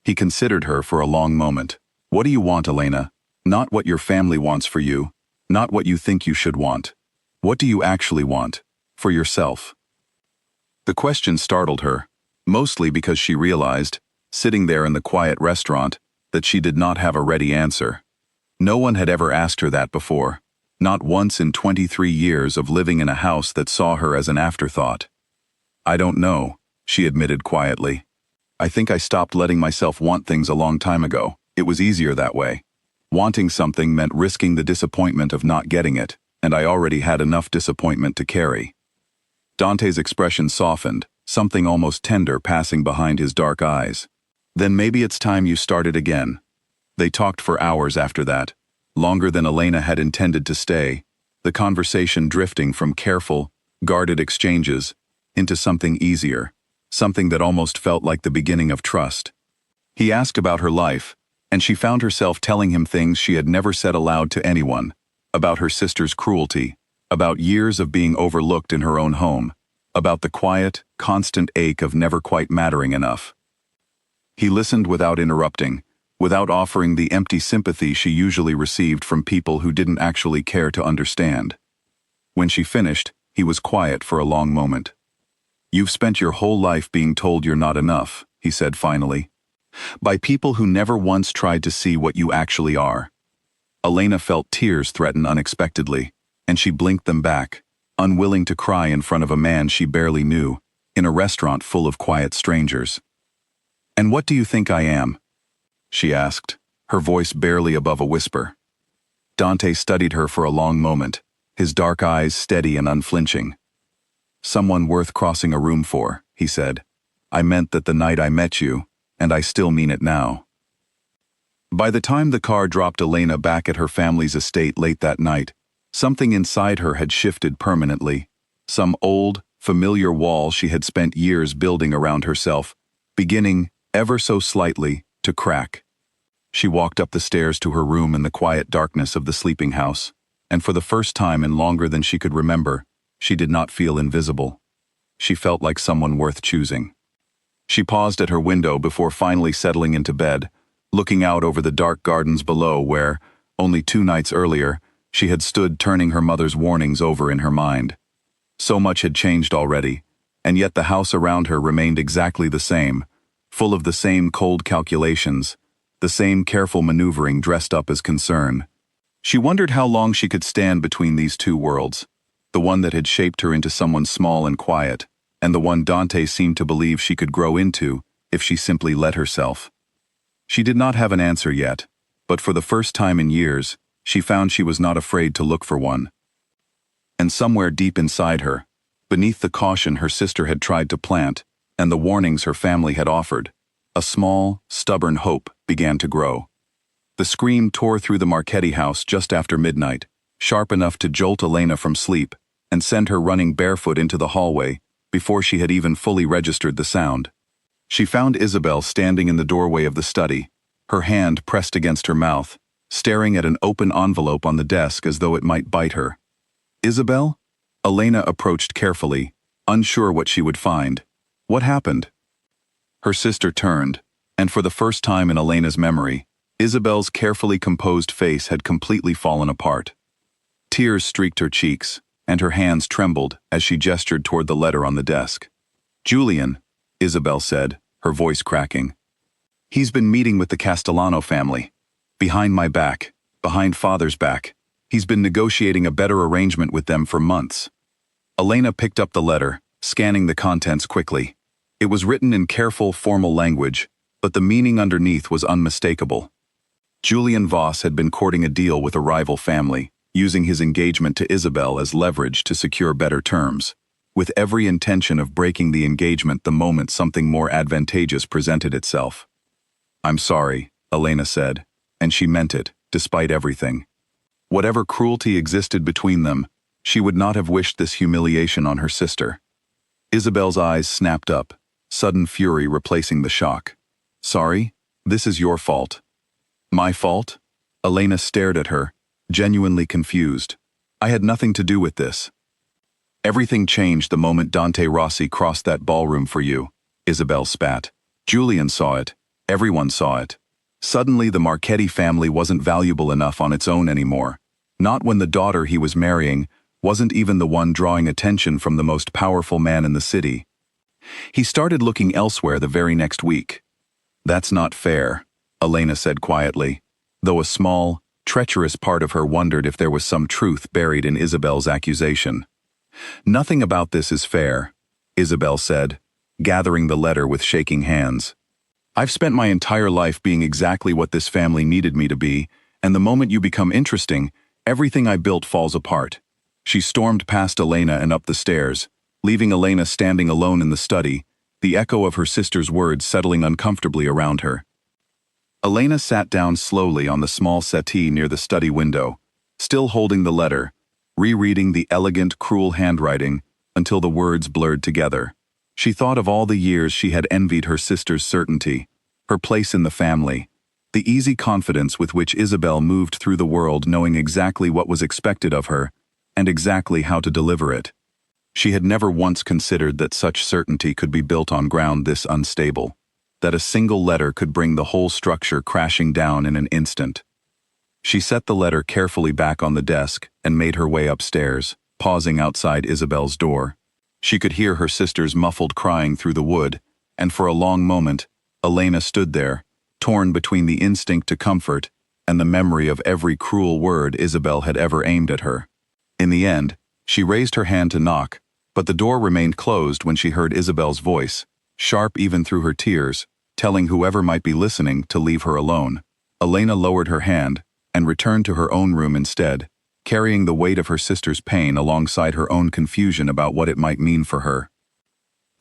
He considered her for a long moment. What do you want, Elena? Not what your family wants for you, not what you think you should want. What do you actually want? For yourself. The question startled her, mostly because she realized, sitting there in the quiet restaurant, that she did not have a ready answer. No one had ever asked her that before, not once in 23 years of living in a house that saw her as an afterthought. I don't know, she admitted quietly. I think I stopped letting myself want things a long time ago. It was easier that way. Wanting something meant risking the disappointment of not getting it, and I already had enough disappointment to carry. Dante's expression softened, something almost tender passing behind his dark eyes. Then maybe it's time you started again. They talked for hours after that, longer than Elena had intended to stay, the conversation drifting from careful, guarded exchanges into something easier, something that almost felt like the beginning of trust. He asked about her life, and she found herself telling him things she had never said aloud to anyone, about her sister's cruelty, about years of being overlooked in her own home, about the quiet, constant ache of never quite mattering enough. He listened without interrupting, without offering the empty sympathy she usually received from people who didn't actually care to understand. When she finished, he was quiet for a long moment. You've spent your whole life being told you're not enough, he said finally. By people who never once tried to see what you actually are. Elena felt tears threaten unexpectedly, and she blinked them back, unwilling to cry in front of a man she barely knew, in a restaurant full of quiet strangers. And what do you think I am? She asked, her voice barely above a whisper. Dante studied her for a long moment, his dark eyes steady and unflinching. Someone worth crossing a room for, he said. I meant that the night I met you, and I still mean it now. By the time the car dropped Elena back at her family's estate late that night, something inside her had shifted permanently. Some old, familiar wall she had spent years building around herself, beginning, ever so slightly, to crack. She walked up the stairs to her room in the quiet darkness of the sleeping house, and for the first time in longer than she could remember, she did not feel invisible. She felt like someone worth choosing. She paused at her window before finally settling into bed, looking out over the dark gardens below where, only 2 nights earlier, she had stood turning her mother's warnings over in her mind. So much had changed already, and yet the house around her remained exactly the same, full of the same cold calculations, the same careful maneuvering dressed up as concern. She wondered how long she could stand between these two worlds, the one that had shaped her into someone small and quiet, and the one Dante seemed to believe she could grow into if she simply let herself. She did not have an answer yet, but for the first time in years, she found she was not afraid to look for one. And somewhere deep inside her, beneath the caution her sister had tried to plant and the warnings her family had offered, a small, stubborn hope began to grow. The scream tore through the Marchetti house just after midnight, sharp enough to jolt Elena from sleep and send her running barefoot into the hallway before she had even fully registered the sound. She found Isabel standing in the doorway of the study, her hand pressed against her mouth, staring at an open envelope on the desk as though it might bite her. Isabel? Elena approached carefully, unsure what she would find. What happened? Her sister turned, and for the first time in Elena's memory, Isabel's carefully composed face had completely fallen apart. Tears streaked her cheeks, and her hands trembled as she gestured toward the letter on the desk. "Julian," Isabel said, her voice cracking. "He's been meeting with the Castellano family. Behind my back, behind Father's back. He's been negotiating a better arrangement with them for months." Elena picked up the letter, scanning the contents quickly. It was written in careful, formal language, but the meaning underneath was unmistakable. Julian Voss had been courting a deal with a rival family, using his engagement to Isabel as leverage to secure better terms, with every intention of breaking the engagement the moment something more advantageous presented itself. "I'm sorry," Elena said, and she meant it, despite everything. Whatever cruelty existed between them, she would not have wished this humiliation on her sister. Isabel's eyes snapped up, sudden fury replacing the shock. "Sorry? This is your fault." "My fault?" Elena stared at her, genuinely confused. "I had nothing to do with this." "Everything changed the moment Dante Rossi crossed that ballroom for you," Isabel spat. "Julian saw it. Everyone saw it. Suddenly the Marchetti family wasn't valuable enough on its own anymore. Not when the daughter he was marrying wasn't even the one drawing attention from the most powerful man in the city. He started looking elsewhere the very next week." "That's not fair," Elena said quietly, though a small, treacherous part of her wondered if there was some truth buried in Isabel's accusation. "Nothing about this is fair," Isabel said, gathering the letter with shaking hands. "I've spent my entire life being exactly what this family needed me to be, and the moment you become interesting, everything I built falls apart." She stormed past Elena and up the stairs, leaving Elena standing alone in the study, the echo of her sister's words settling uncomfortably around her. Elena sat down slowly on the small settee near the study window, still holding the letter, rereading the elegant, cruel handwriting until the words blurred together. She thought of all the years she had envied her sister's certainty, her place in the family, the easy confidence with which Isabel moved through the world knowing exactly what was expected of her and exactly how to deliver it. She had never once considered that such certainty could be built on ground this unstable, that a single letter could bring the whole structure crashing down in an instant. She set the letter carefully back on the desk and made her way upstairs, pausing outside Isabel's door. She could hear her sister's muffled crying through the wood, and for a long moment, Elena stood there, torn between the instinct to comfort and the memory of every cruel word Isabel had ever aimed at her. In the end, she raised her hand to knock, but the door remained closed when she heard Isabel's voice, sharp even through her tears, telling whoever might be listening to leave her alone. Elena lowered her hand and returned to her own room instead, carrying the weight of her sister's pain alongside her own confusion about what it might mean for her.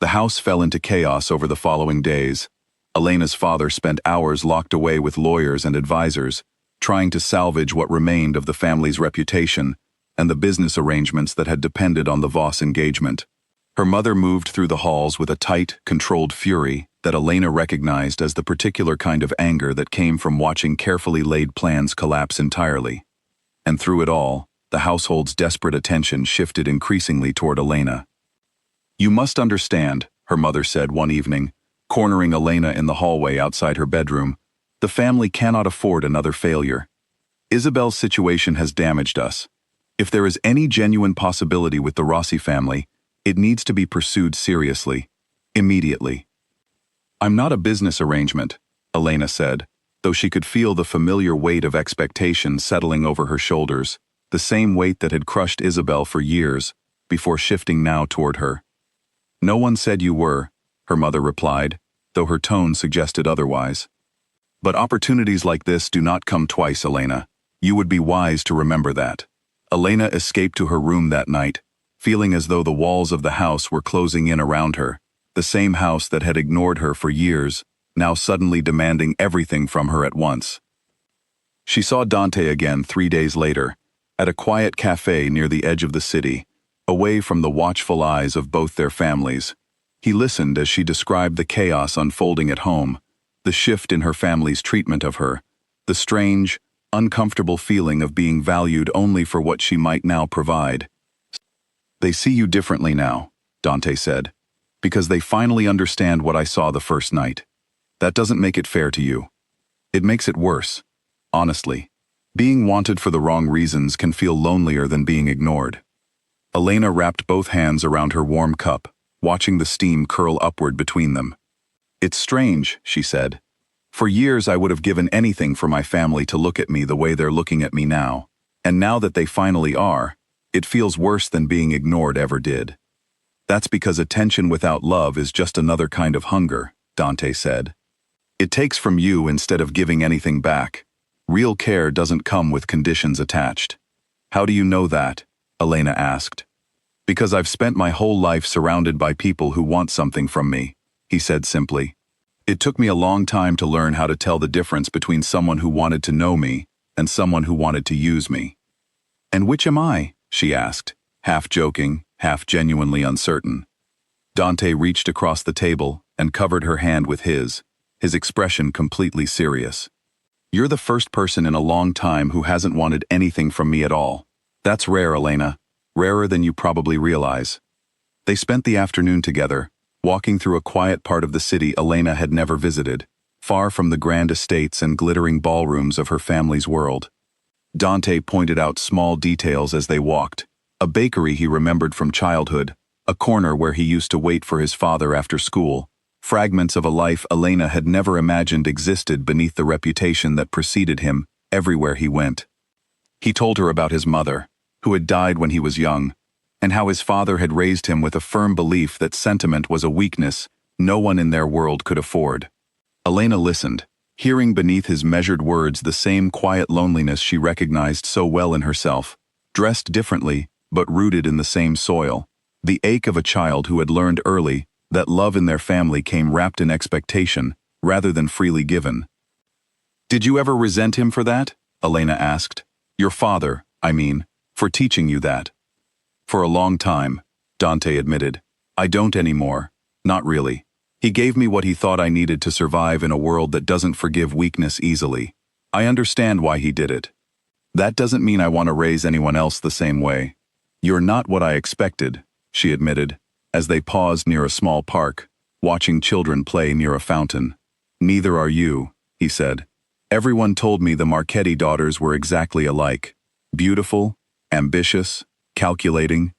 The house fell into chaos over the following days. Elena's father spent hours locked away with lawyers and advisors, trying to salvage what remained of the family's reputation and the business arrangements that had depended on the Voss engagement. Her mother moved through the halls with a tight, controlled fury that Elena recognized as the particular kind of anger that came from watching carefully laid plans collapse entirely. And through it all, the household's desperate attention shifted increasingly toward Elena. "You must understand," her mother said one evening, cornering Elena in the hallway outside her bedroom, "the family cannot afford another failure. Isabel's situation has damaged us. If there is any genuine possibility with the Rossi family, it needs to be pursued seriously, immediately." "I'm not a business arrangement," Elena said, though she could feel the familiar weight of expectation settling over her shoulders, the same weight that had crushed Isabel for years, before shifting now toward her. "No one said you were," her mother replied, though her tone suggested otherwise. "But opportunities like this do not come twice, Elena. You would be wise to remember that." Elena escaped to her room that night, feeling as though the walls of the house were closing in around her, the same house that had ignored her for years, now suddenly demanding everything from her at once. She saw Dante again 3 days later, at a quiet cafe near the edge of the city, away from the watchful eyes of both their families. He listened as she described the chaos unfolding at home, the shift in her family's treatment of her, the strange, uncomfortable feeling of being valued only for what she might now provide. "They see you differently now," Dante said, "because they finally understand what I saw the first night. That doesn't make it fair to you. It makes it worse. Honestly, being wanted for the wrong reasons can feel lonelier than being ignored." Elena wrapped both hands around her warm cup, watching the steam curl upward between them. "It's strange," she said. "For years I would have given anything for my family to look at me the way they're looking at me now. And now that they finally are, it feels worse than being ignored ever did." "That's because attention without love is just another kind of hunger," Dante said. "It takes from you instead of giving anything back. Real care doesn't come with conditions attached." "How do you know that?" Elena asked. "Because I've spent my whole life surrounded by people who want something from me," he said simply. "It took me a long time to learn how to tell the difference between someone who wanted to know me and someone who wanted to use me." "And which am I?" she asked, half joking, half genuinely uncertain. Dante reached across the table and covered her hand with his expression completely serious. "You're the first person in a long time who hasn't wanted anything from me at all. That's rare, Elena. Rarer than you probably realize." They spent the afternoon together, walking through a quiet part of the city Elena had never visited, far from the grand estates and glittering ballrooms of her family's world. Dante pointed out small details as they walked: a bakery he remembered from childhood, a corner where he used to wait for his father after school, fragments of a life Elena had never imagined existed beneath the reputation that preceded him everywhere he went. He told her about his mother, who had died when he was young, and how his father had raised him with a firm belief that sentiment was a weakness no one in their world could afford. Elena listened, hearing beneath his measured words the same quiet loneliness she recognized so well in herself, dressed differently, but rooted in the same soil, the ache of a child who had learned early that love in their family came wrapped in expectation, rather than freely given. "Did you ever resent him for that?" Elena asked. "Your father, I mean, for teaching you that." "For a long time," Dante admitted. "I don't anymore. Not really. He gave me what he thought I needed to survive in a world that doesn't forgive weakness easily. I understand why he did it. That doesn't mean I want to raise anyone else the same way." "You're not what I expected," she admitted, as they paused near a small park, watching children play near a fountain. "Neither are you," he said. "Everyone told me the Marchetti daughters were exactly alike. Beautiful, ambitious, calculating.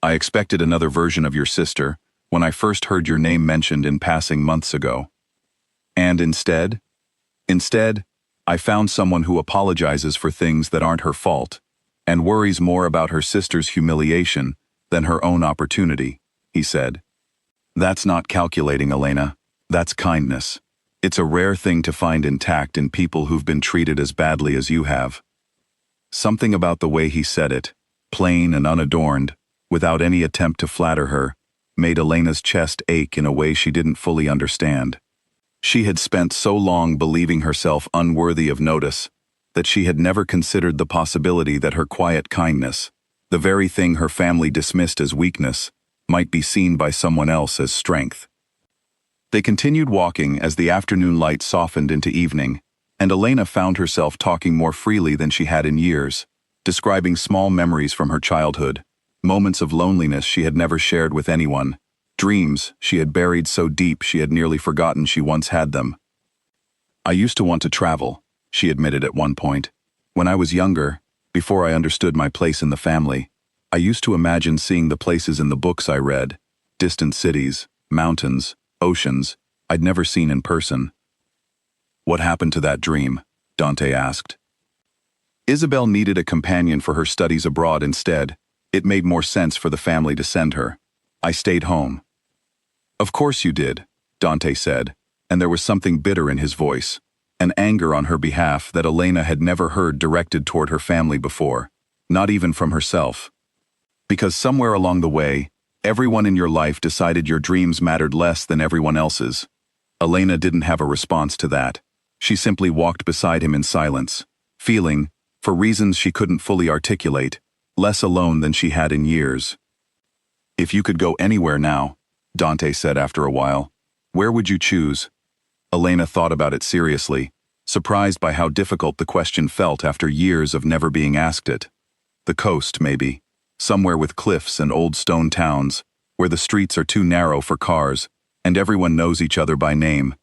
I expected another version of your sister when I first heard your name mentioned in passing months ago. And instead? Instead, I found someone who apologizes for things that aren't her fault, and worries more about her sister's humiliation than her own opportunity," he said. "That's not calculating, Elena. That's kindness. It's a rare thing to find intact in people who've been treated as badly as you have." Something about the way he said it, plain and unadorned, without any attempt to flatter her, made Elena's chest ache in a way she didn't fully understand. She had spent so long believing herself unworthy of notice that she had never considered the possibility that her quiet kindness, the very thing her family dismissed as weakness, might be seen by someone else as strength. They continued walking as the afternoon light softened into evening, and Elena found herself talking more freely than she had in years, describing small memories from her childhood, moments of loneliness she had never shared with anyone, dreams she had buried so deep she had nearly forgotten she once had them. "I used to want to travel," she admitted at one point. "When I was younger, before I understood my place in the family, I used to imagine seeing the places in the books I read, distant cities, mountains, oceans, I'd never seen in person." "What happened to that dream?" Dante asked. "Isabel needed a companion for her studies abroad instead. It made more sense for the family to send her. I stayed home." "Of course you did," Dante said, and there was something bitter in his voice, an anger on her behalf that Elena had never heard directed toward her family before, not even from herself. "Because somewhere along the way, everyone in your life decided your dreams mattered less than everyone else's." Elena didn't have a response to that. She simply walked beside him in silence, feeling, for reasons she couldn't fully articulate, less alone than she had in years. "If you could go anywhere now," Dante said after a while, "where would you choose?" Elena thought about it seriously, surprised by how difficult the question felt after years of never being asked it. The coast, maybe. Somewhere with cliffs and old stone towns, where the streets are too narrow for cars, and everyone knows each other by name.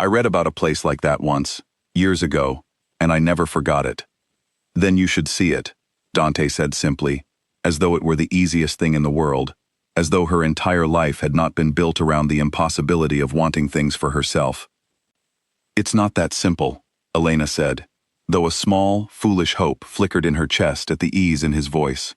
"I read about a place like that once, years ago, and I never forgot it." "Then you should see it," Dante said simply, as though it were the easiest thing in the world, as though her entire life had not been built around the impossibility of wanting things for herself. "It's not that simple," Elena said, though a small, foolish hope flickered in her chest at the ease in his voice.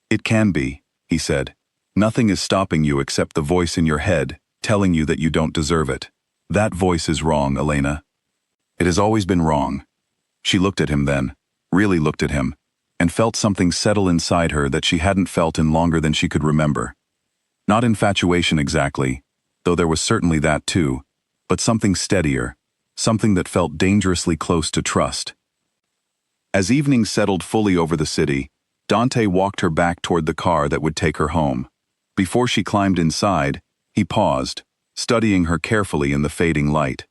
"It can be," he said. "Nothing is stopping you except the voice in your head, telling you that you don't deserve it. That voice is wrong, Elena. It has always been wrong." She looked at him then, really looked at him, and felt something settle inside her that she hadn't felt in longer than she could remember. Not infatuation exactly, though there was certainly that too, but something steadier, something that felt dangerously close to trust. As evening settled fully over the city, Dante walked her back toward the car that would take her home. Before she climbed inside, he paused, studying her carefully in the fading light.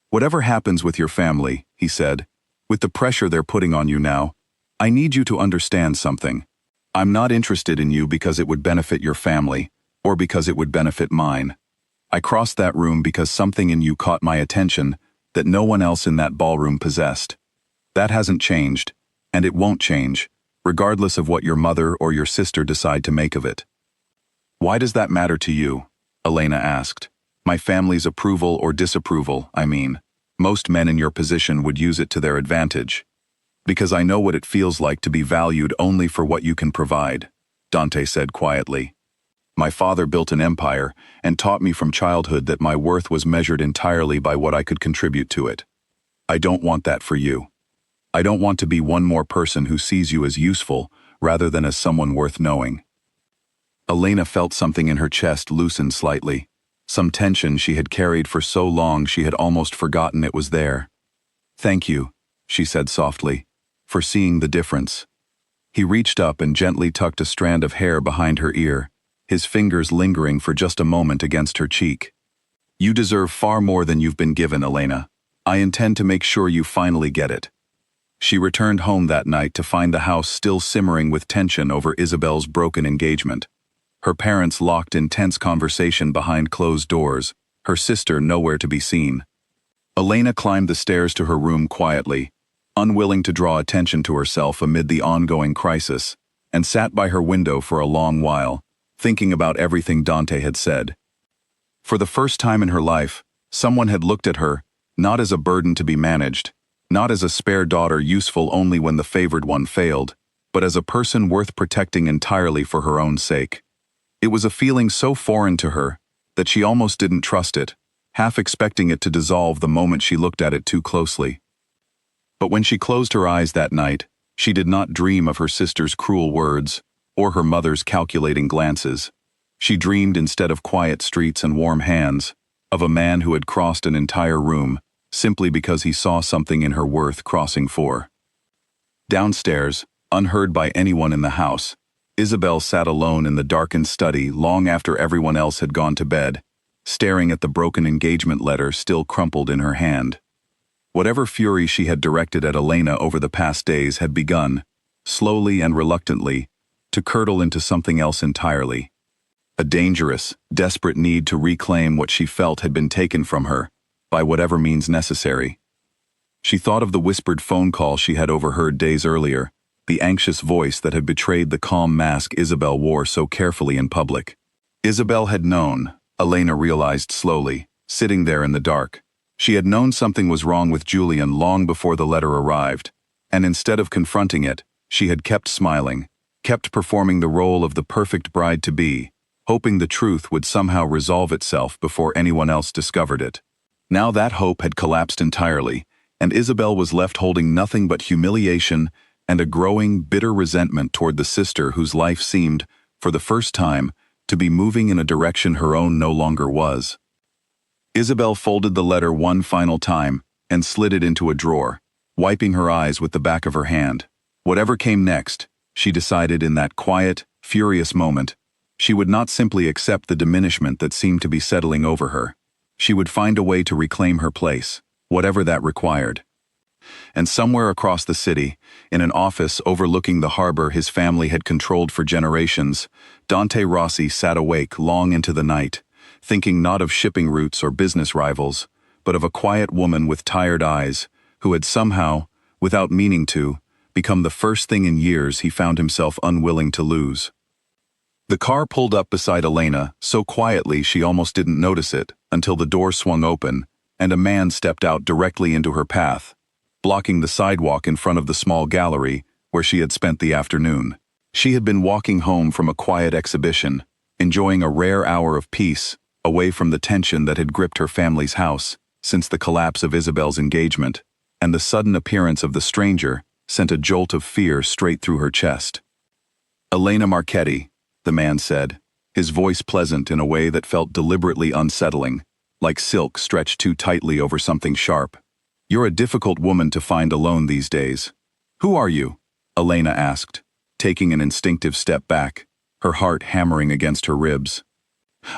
"Whatever happens with your family," he said, "with the pressure they're putting on you now, I need you to understand something. I'm not interested in you because it would benefit your family, or because it would benefit mine. I crossed that room because something in you caught my attention that no one else in that ballroom possessed. That hasn't changed, and it won't change, regardless of what your mother or your sister decide to make of it." "Why does that matter to you?" Elena asked. "My family's approval or disapproval, I mean. Most men in your position would use it to their advantage." "Because I know what it feels like to be valued only for what you can provide," Dante said quietly. "My father built an empire and taught me from childhood that my worth was measured entirely by what I could contribute to it. I don't want that for you. I don't want to be one more person who sees you as useful rather than as someone worth knowing." Elena felt something in her chest loosen slightly, some tension she had carried for so long she had almost forgotten it was there. "Thank you," she said softly, "for seeing the difference." He reached up and gently tucked a strand of hair behind her ear, his fingers lingering for just a moment against her cheek. "You deserve far more than you've been given, Elena. I intend to make sure you finally get it." She returned home that night to find the house still simmering with tension over Isabel's broken engagement. Her parents locked in tense conversation behind closed doors, her sister nowhere to be seen. Elena climbed the stairs to her room quietly, unwilling to draw attention to herself amid the ongoing crisis, and sat by her window for a long while, thinking about everything Dante had said. For the first time in her life, someone had looked at her, not as a burden to be managed, not as a spare daughter useful only when the favored one failed, but as a person worth protecting entirely for her own sake. It was a feeling so foreign to her that she almost didn't trust it, half expecting it to dissolve the moment she looked at it too closely. But when she closed her eyes that night, she did not dream of her sister's cruel words, or her mother's calculating glances. She dreamed instead of quiet streets and warm hands, of a man who had crossed an entire room, simply because he saw something in her worth crossing for. Downstairs, unheard by anyone in the house, Isabel sat alone in the darkened study long after everyone else had gone to bed, staring at the broken engagement letter still crumpled in her hand. Whatever fury she had directed at Elena over the past days had begun, slowly and reluctantly, to curdle into something else entirely. A dangerous, desperate need to reclaim what she felt had been taken from her, by whatever means necessary. She thought of the whispered phone call she had overheard days earlier, the anxious voice that had betrayed the calm mask Isabel wore so carefully in public. Isabel had known, Elena realized slowly, sitting there in the dark. She had known something was wrong with Julian long before the letter arrived, and instead of confronting it, she had kept smiling, kept performing the role of the perfect bride-to-be, hoping the truth would somehow resolve itself before anyone else discovered it. Now that hope had collapsed entirely, and Isabel was left holding nothing but humiliation and a growing, bitter resentment toward the sister whose life seemed, for the first time, to be moving in a direction her own no longer was. Isabel folded the letter one final time and slid it into a drawer, wiping her eyes with the back of her hand. Whatever came next, she decided in that quiet, furious moment, she would not simply accept the diminishment that seemed to be settling over her. She would find a way to reclaim her place, whatever that required. And somewhere across the city, in an office overlooking the harbor his family had controlled for generations, Dante Rossi sat awake long into the night, thinking not of shipping routes or business rivals, but of a quiet woman with tired eyes, who had somehow, without meaning to, become the first thing in years he found himself unwilling to lose. The car pulled up beside Elena so quietly she almost didn't notice it until the door swung open and a man stepped out directly into her path, blocking the sidewalk in front of the small gallery where she had spent the afternoon. She had been walking home from a quiet exhibition, enjoying a rare hour of peace, away from the tension that had gripped her family's house since the collapse of Isabel's engagement, and the sudden appearance of the stranger sent a jolt of fear straight through her chest. "Elena Marchetti," the man said, his voice pleasant in a way that felt deliberately unsettling, like silk stretched too tightly over something sharp. "You're a difficult woman to find alone these days." "Who are you?" Elena asked, taking an instinctive step back, her heart hammering against her ribs.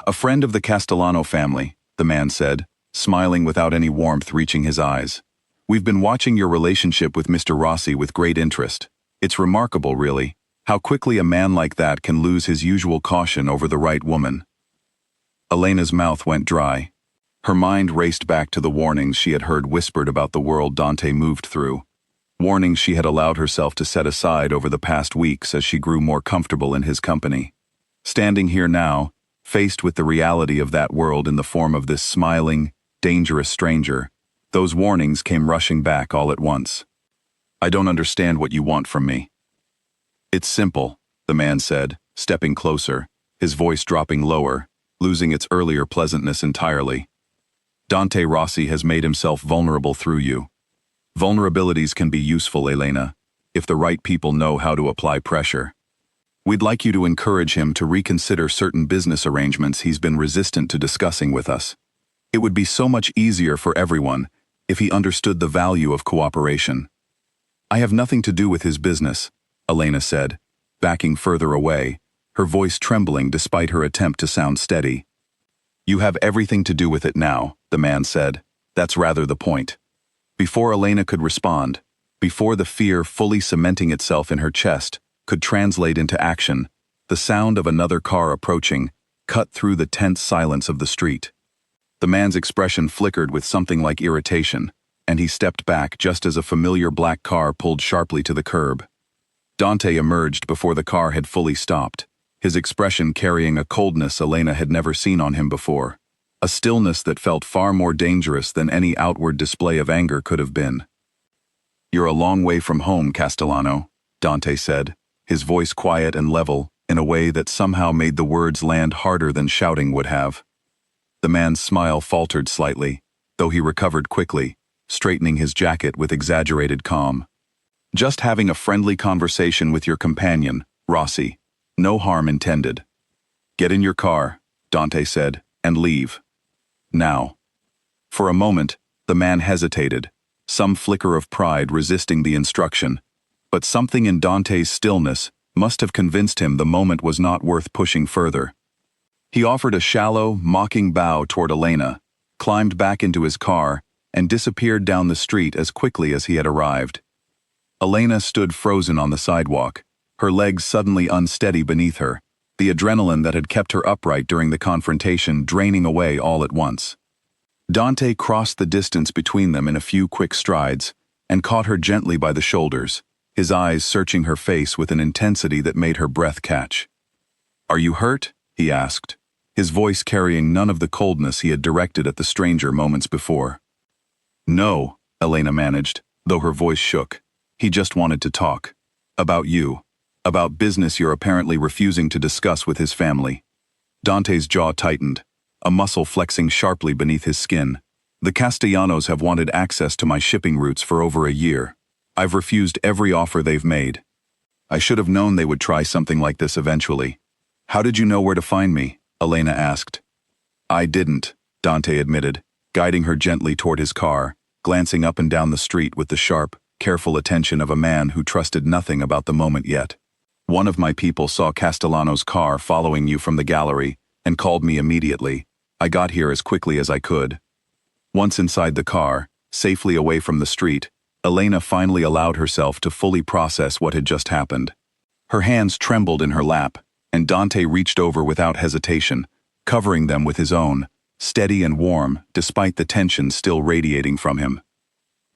"A friend of the Castellano family," the man said, smiling without any warmth reaching his eyes. "We've been watching your relationship with Mr. Rossi with great interest. It's remarkable, really, how quickly a man like that can lose his usual caution over the right woman." Elena's mouth went dry. Her mind raced back to the warnings she had heard whispered about the world Dante moved through. Warnings she had allowed herself to set aside over the past weeks as she grew more comfortable in his company. Standing here now, faced with the reality of that world in the form of this smiling, dangerous stranger, those warnings came rushing back all at once. "I don't understand what you want from me." "It's simple," the man said, stepping closer, his voice dropping lower, losing its earlier pleasantness entirely. "Dante Rossi has made himself vulnerable through you. Vulnerabilities can be useful, Elena, if the right people know how to apply pressure. We'd like you to encourage him to reconsider certain business arrangements he's been resistant to discussing with us. It would be so much easier for everyone if he understood the value of cooperation." "I have nothing to do with his business," Elena said, backing further away, her voice trembling despite her attempt to sound steady. "You have everything to do with it now," the man said. "That's rather the point." Before Elena could respond, before the fear fully cementing itself in her chest could translate into action, the sound of another car approaching cut through the tense silence of the street. The man's expression flickered with something like irritation, and he stepped back just as a familiar black car pulled sharply to the curb. Dante emerged before the car had fully stopped, his expression carrying a coldness Elena had never seen on him before, a stillness that felt far more dangerous than any outward display of anger could have been. "You're a long way from home, Castellano," Dante said, his voice quiet and level in a way that somehow made the words land harder than shouting would have. The man's smile faltered slightly, though he recovered quickly, straightening his jacket with exaggerated calm. "Just having a friendly conversation with your companion, Rossi. No harm intended." "Get in your car," Dante said, "and leave. Now." For a moment, the man hesitated, some flicker of pride resisting the instruction, but something in Dante's stillness must have convinced him the moment was not worth pushing further. He offered a shallow, mocking bow toward Elena, climbed back into his car, and disappeared down the street as quickly as he had arrived. Elena stood frozen on the sidewalk, her legs suddenly unsteady beneath her, the adrenaline that had kept her upright during the confrontation draining away all at once. Dante crossed the distance between them in a few quick strides and caught her gently by the shoulders, his eyes searching her face with an intensity that made her breath catch. "Are you hurt?" he asked, his voice carrying none of the coldness he had directed at the stranger moments before. "No," Elena managed, though her voice shook. "He just wanted to talk. About you. About business you're apparently refusing to discuss with his family." Dante's jaw tightened, a muscle flexing sharply beneath his skin. "The Castellanos have wanted access to my shipping routes for over a year. I've refused every offer they've made. I should have known they would try something like this eventually." "How did you know where to find me?" Elena asked. "I didn't," Dante admitted, guiding her gently toward his car, glancing up and down the street with the sharp, careful attention of a man who trusted nothing about the moment yet. "One of my people saw Castellano's car following you from the gallery and called me immediately. I got here as quickly as I could." Once inside the car, safely away from the street, Elena finally allowed herself to fully process what had just happened. Her hands trembled in her lap, and Dante reached over without hesitation, covering them with his own, steady and warm despite the tension still radiating from him.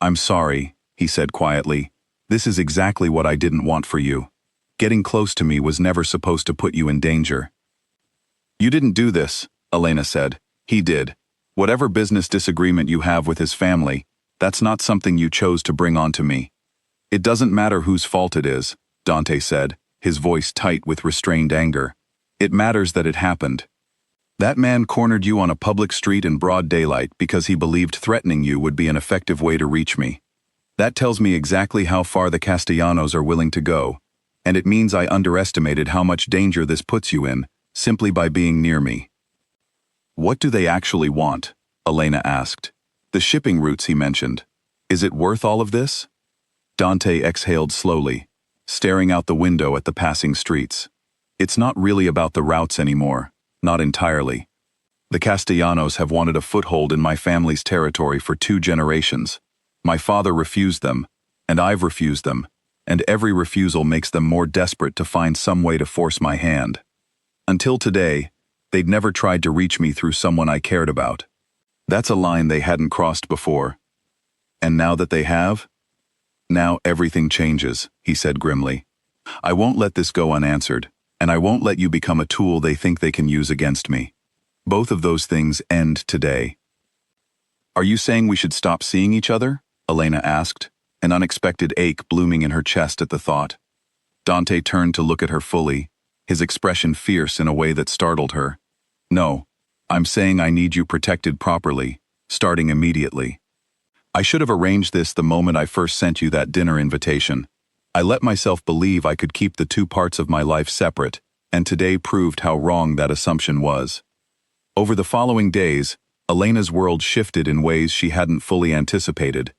"I'm sorry," he said quietly, This is exactly what I didn't want for you. Getting close to me was never supposed to put you in danger. You didn't do this, Elena said. He did. Whatever business disagreement you have with his family, that's not something you chose to bring onto me. It doesn't matter whose fault it is, Dante said, his voice tight with restrained anger. It matters that it happened. That man cornered you on a public street in broad daylight because he believed threatening you would be an effective way to reach me. That tells me exactly how far the Castellanos are willing to go, and it means I underestimated how much danger this puts you in, simply by being near me. What do they actually want? Elena asked. The shipping routes he mentioned. Is it worth all of this? Dante exhaled slowly, staring out the window at the passing streets. It's not really about the routes anymore, not entirely. The Castellanos have wanted a foothold in my family's territory for 2 generations. My father refused them, and I've refused them, and every refusal makes them more desperate to find some way to force my hand. Until today, they'd never tried to reach me through someone I cared about. That's a line they hadn't crossed before. And now that they have? Now everything changes, he said grimly. I won't let this go unanswered, and I won't let you become a tool they think they can use against me. Both of those things end today. Are you saying we should stop seeing each other? Elena asked, an unexpected ache blooming in her chest at the thought. Dante turned to look at her fully, his expression fierce in a way that startled her. No, I'm saying I need you protected properly, starting immediately. I should have arranged this the moment I first sent you that dinner invitation. I let myself believe I could keep the 2 parts of my life separate, and today proved how wrong that assumption was. Over the following days, Elena's world shifted in ways she hadn't fully anticipated.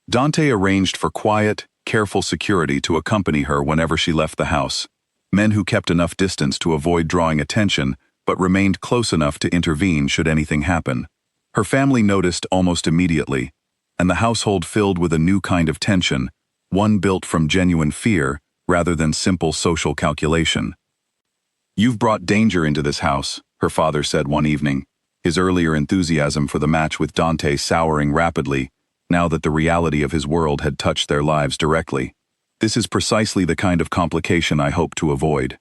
Dante arranged for quiet, careful security to accompany her whenever she left the house. Men who kept enough distance to avoid drawing attention, but remained close enough to intervene should anything happen. Her family noticed almost immediately, and the household filled with a new kind of tension, one built from genuine fear rather than simple social calculation. You've brought danger into this house, her father said one evening, his earlier enthusiasm for the match with Dante souring rapidly, now that the reality of his world had touched their lives directly. This is precisely the kind of complication I hope to avoid.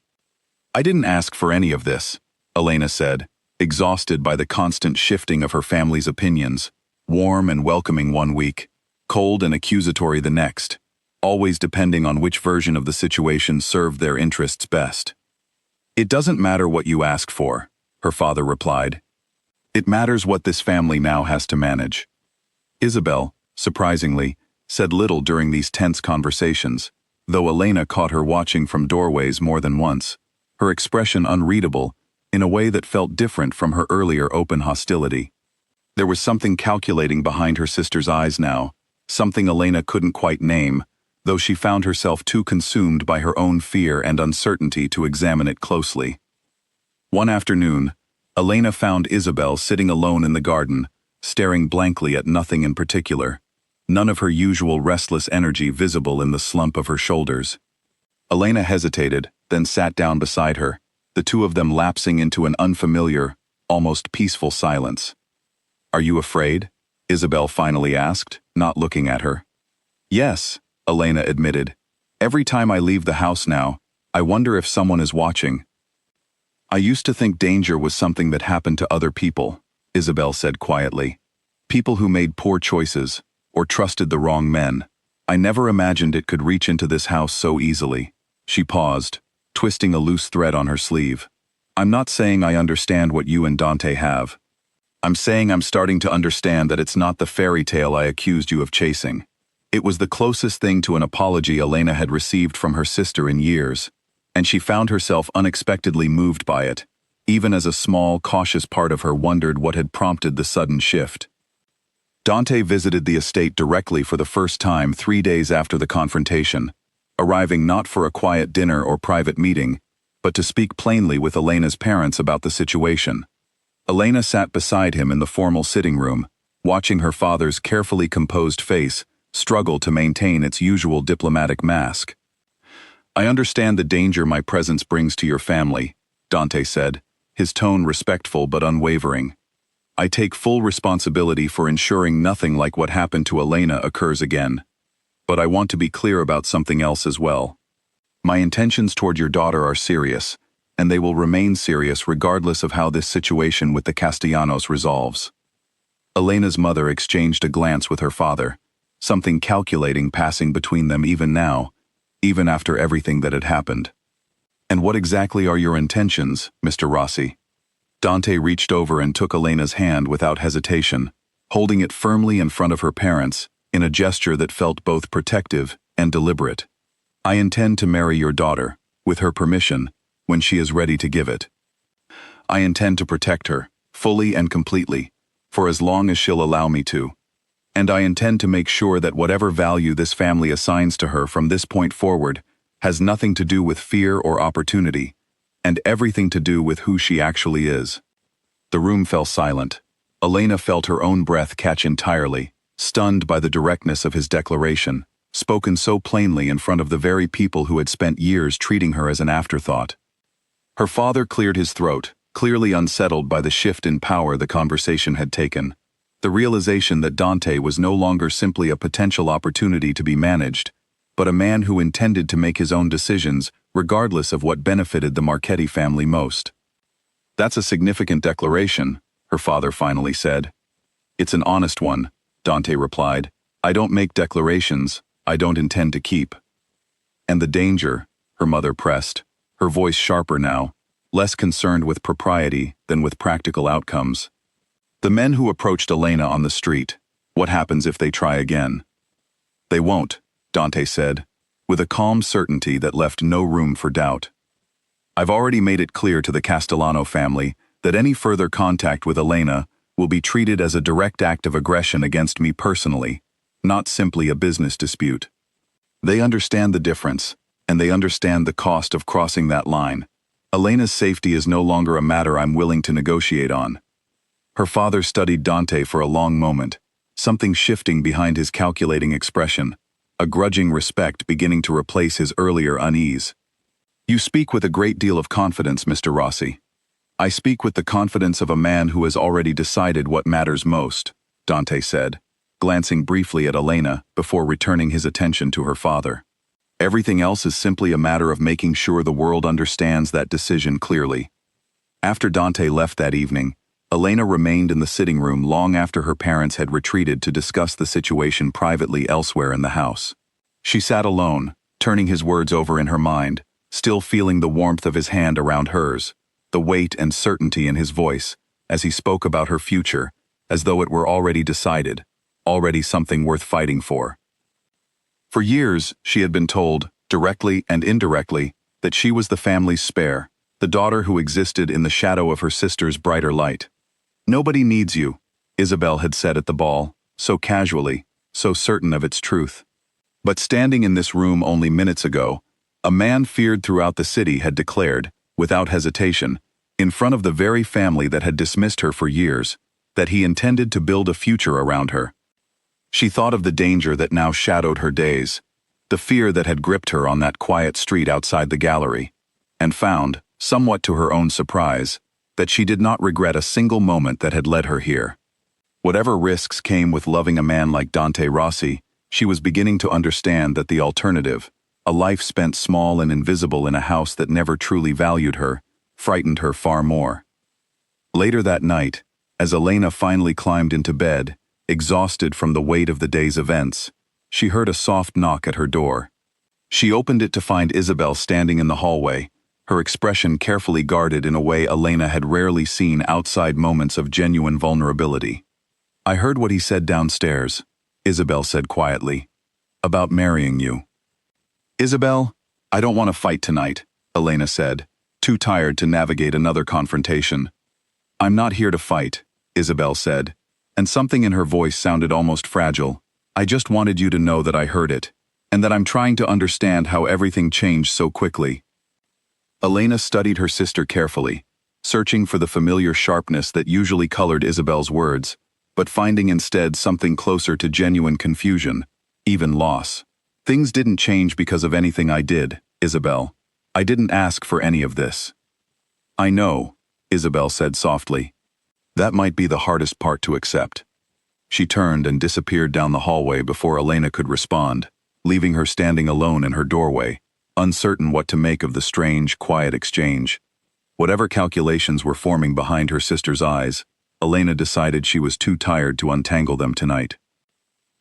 I didn't ask for any of this, Elena said, exhausted by the constant shifting of her family's opinions, warm and welcoming one week, cold and accusatory the next, always depending on which version of the situation served their interests best. It doesn't matter what you ask for, her father replied. It matters what this family now has to manage. Isabel, surprisingly, said little during these tense conversations, though Elena caught her watching from doorways more than once, her expression unreadable, in a way that felt different from her earlier open hostility. There was something calculating behind her sister's eyes now, something Elena couldn't quite name, though she found herself too consumed by her own fear and uncertainty to examine it closely. One afternoon, Elena found Isabel sitting alone in the garden, staring blankly at nothing in particular, none of her usual restless energy visible in the slump of her shoulders. Elena hesitated, then sat down beside her, the 2 of them lapsing into an unfamiliar, almost peaceful silence. Are you afraid? Isabel finally asked, not looking at her. Yes, Elena admitted. Every time I leave the house now, I wonder if someone is watching. I used to think danger was something that happened to other people, Isabel said quietly. People who made poor choices, or trusted the wrong men. I never imagined it could reach into this house so easily. She paused, twisting a loose thread on her sleeve. I'm not saying I understand what you and Dante have. I'm saying I'm starting to understand that it's not the fairy tale I accused you of chasing. It was the closest thing to an apology Elena had received from her sister in years, and she found herself unexpectedly moved by it, even as a small, cautious part of her wondered what had prompted the sudden shift. Dante visited the estate directly for the first time 3 days after the confrontation, arriving not for a quiet dinner or private meeting, but to speak plainly with Elena's parents about the situation. Elena sat beside him in the formal sitting room, watching her father's carefully composed face struggle to maintain its usual diplomatic mask. I understand the danger my presence brings to your family, Dante said, his tone respectful but unwavering. I take full responsibility for ensuring nothing like what happened to Elena occurs again. But I want to be clear about something else as well. My intentions toward your daughter are serious, and they will remain serious regardless of how this situation with the Castellanos resolves. Elena's mother exchanged a glance with her father, something calculating passing between them even now, even after everything that had happened. And what exactly are your intentions, Mr. Rossi? Dante reached over and took Elena's hand without hesitation, holding it firmly in front of her parents, in a gesture that felt both protective and deliberate. I intend to marry your daughter, with her permission, when she is ready to give it. I intend to protect her, fully and completely, for as long as she'll allow me to. And I intend to make sure that whatever value this family assigns to her from this point forward has nothing to do with fear or opportunity, and everything to do with who she actually is. The room fell silent. Elena felt her own breath catch entirely, stunned by the directness of his declaration, spoken so plainly in front of the very people who had spent years treating her as an afterthought. Her father cleared his throat, clearly unsettled by the shift in power the conversation had taken. The realization that Dante was no longer simply a potential opportunity to be managed, but a man who intended to make his own decisions regardless of what benefited the Marchetti family most. That's a significant declaration, her father finally said. It's an honest one, Dante replied. I don't make declarations I don't intend to keep. And the danger, her mother pressed, her voice sharper now, less concerned with propriety than with practical outcomes. The men who approached Elena on the street, what happens if they try again? They won't, Dante said, with a calm certainty that left no room for doubt. I've already made it clear to the Castellano family that any further contact with Elena will be treated as a direct act of aggression against me personally, not simply a business dispute. They understand the difference, and they understand the cost of crossing that line. Elena's safety is no longer a matter I'm willing to negotiate on. Her father studied Dante for a long moment, something shifting behind his calculating expression, a grudging respect beginning to replace his earlier unease. You speak with a great deal of confidence, Mr. Rossi. I speak with the confidence of a man who has already decided what matters most, Dante said, glancing briefly at Elena before returning his attention to her father. Everything else is simply a matter of making sure the world understands that decision clearly. After Dante left that evening, Elena remained in the sitting room long after her parents had retreated to discuss the situation privately elsewhere in the house. She sat alone, turning his words over in her mind, still feeling the warmth of his hand around hers, the weight and certainty in his voice, as he spoke about her future, as though it were already decided, already something worth fighting for. For years, she had been told, directly and indirectly, that she was the family's spare, the daughter who existed in the shadow of her sister's brighter light. Nobody needs you, Isabel had said at the ball, so casually, so certain of its truth. But standing in this room only minutes ago, a man feared throughout the city had declared, without hesitation, in front of the very family that had dismissed her for years, that he intended to build a future around her. She thought of the danger that now shadowed her days, the fear that had gripped her on that quiet street outside the gallery, and found, somewhat to her own surprise, that she did not regret a single moment that had led her here. Whatever risks came with loving a man like Dante Rossi, she was beginning to understand that the alternative, a life spent small and invisible in a house that never truly valued her, frightened her far more. Later that night, as Elena finally climbed into bed, exhausted from the weight of the day's events, she heard a soft knock at her door. She opened it to find Isabel standing in the hallway, her expression carefully guarded in a way Elena had rarely seen outside moments of genuine vulnerability. I heard what he said downstairs, Isabel said quietly, about marrying you. Isabel, I don't want to fight tonight, Elena said, too tired to navigate another confrontation. I'm not here to fight, Isabel said, and something in her voice sounded almost fragile. I just wanted you to know that I heard it, and that I'm trying to understand how everything changed so quickly. Elena studied her sister carefully, searching for the familiar sharpness that usually colored Isabel's words, but finding instead something closer to genuine confusion, even loss. Things didn't change because of anything I did, Isabel. I didn't ask for any of this. I know, Isabel said softly. That might be the hardest part to accept. She turned and disappeared down the hallway before Elena could respond. leaving her standing alone in her doorway, uncertain what to make of the strange, quiet exchange. Whatever calculations were forming behind her sister's eyes, Elena decided she was too tired to untangle them tonight.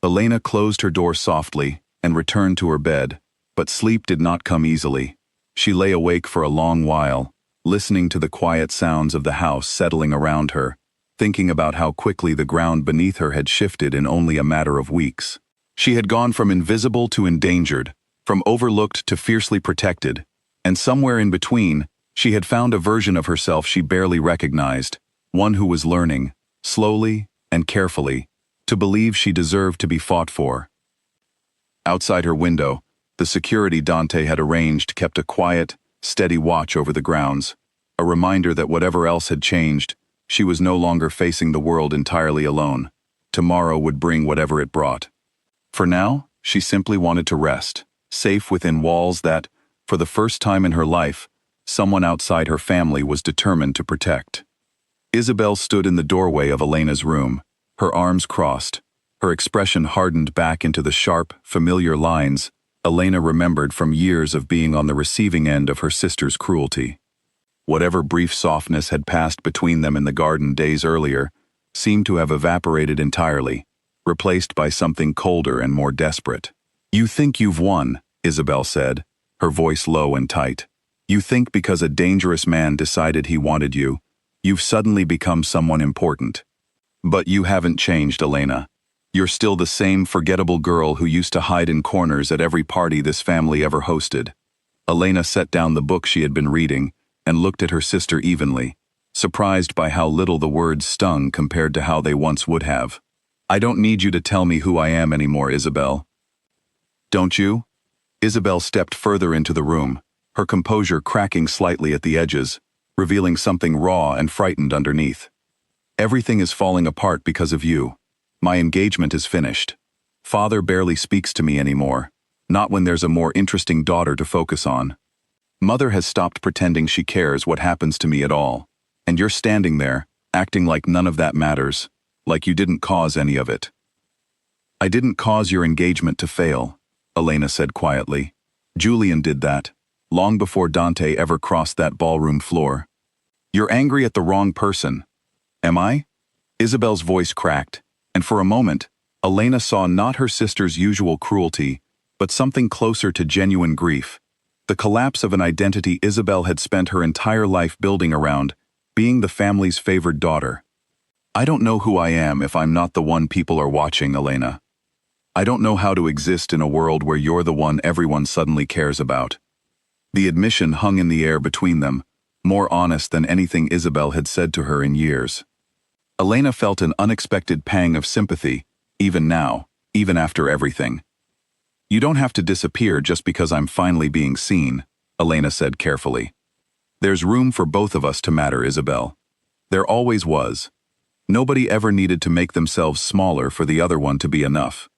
Elena closed her door softly and returned to her bed, but sleep did not come easily. She lay awake for a long while, listening to the quiet sounds of the house settling around her, thinking about how quickly the ground beneath her had shifted in only a matter of weeks. She had gone from invisible to endangered, from overlooked to fiercely protected, and somewhere in between, she had found a version of herself she barely recognized, one who was learning, slowly and carefully, to believe she deserved to be fought for. Outside her window, the security Dante had arranged kept a quiet, steady watch over the grounds, a reminder that whatever else had changed, she was no longer facing the world entirely alone. Tomorrow would bring whatever it brought. For now, she simply wanted to rest, safe within walls that, for the first time in her life, someone outside her family was determined to protect. Isabel stood in the doorway of Elena's room, her arms crossed, her expression hardened back into the sharp, familiar lines Elena remembered from years of being on the receiving end of her sister's cruelty. Whatever brief softness had passed between them in the garden days earlier seemed to have evaporated entirely, replaced by something colder and more desperate. "You think you've won," Isabel said, her voice low and tight. "You think because a dangerous man decided he wanted you, you've suddenly become someone important. But you haven't changed, Elena. You're still the same forgettable girl who used to hide in corners at every party this family ever hosted." Elena set down the book she had been reading and looked at her sister evenly, surprised by how little the words stung compared to how they once would have. "I don't need you to tell me who I am anymore, Isabel." "Don't you?" Isabel stepped further into the room, her composure cracking slightly at the edges, revealing something raw and frightened underneath. "Everything is falling apart because of you. My engagement is finished. Father barely speaks to me anymore, not when there's a more interesting daughter to focus on. Mother has stopped pretending she cares what happens to me at all, and you're standing there, acting like none of that matters, like you didn't cause any of it." "I didn't cause your engagement to fail," Elena said quietly. "Julian did that, long before Dante ever crossed that ballroom floor. You're angry at the wrong person." "Am I?" Isabel's voice cracked, and for a moment, Elena saw not her sister's usual cruelty, but something closer to genuine grief. The collapse of an identity Isabel had spent her entire life building around, being the family's favored daughter. "I don't know who I am if I'm not the one people are watching, Elena. I don't know how to exist in a world where you're the one everyone suddenly cares about." The admission hung in the air between them, more honest than anything Isabel had said to her in years. Elena felt an unexpected pang of sympathy, even now, even after everything. "You don't have to disappear just because I'm finally being seen," Elena said carefully. "There's room for both of us to matter, Isabel. There always was. Nobody ever needed to make themselves smaller for the other one to be enough."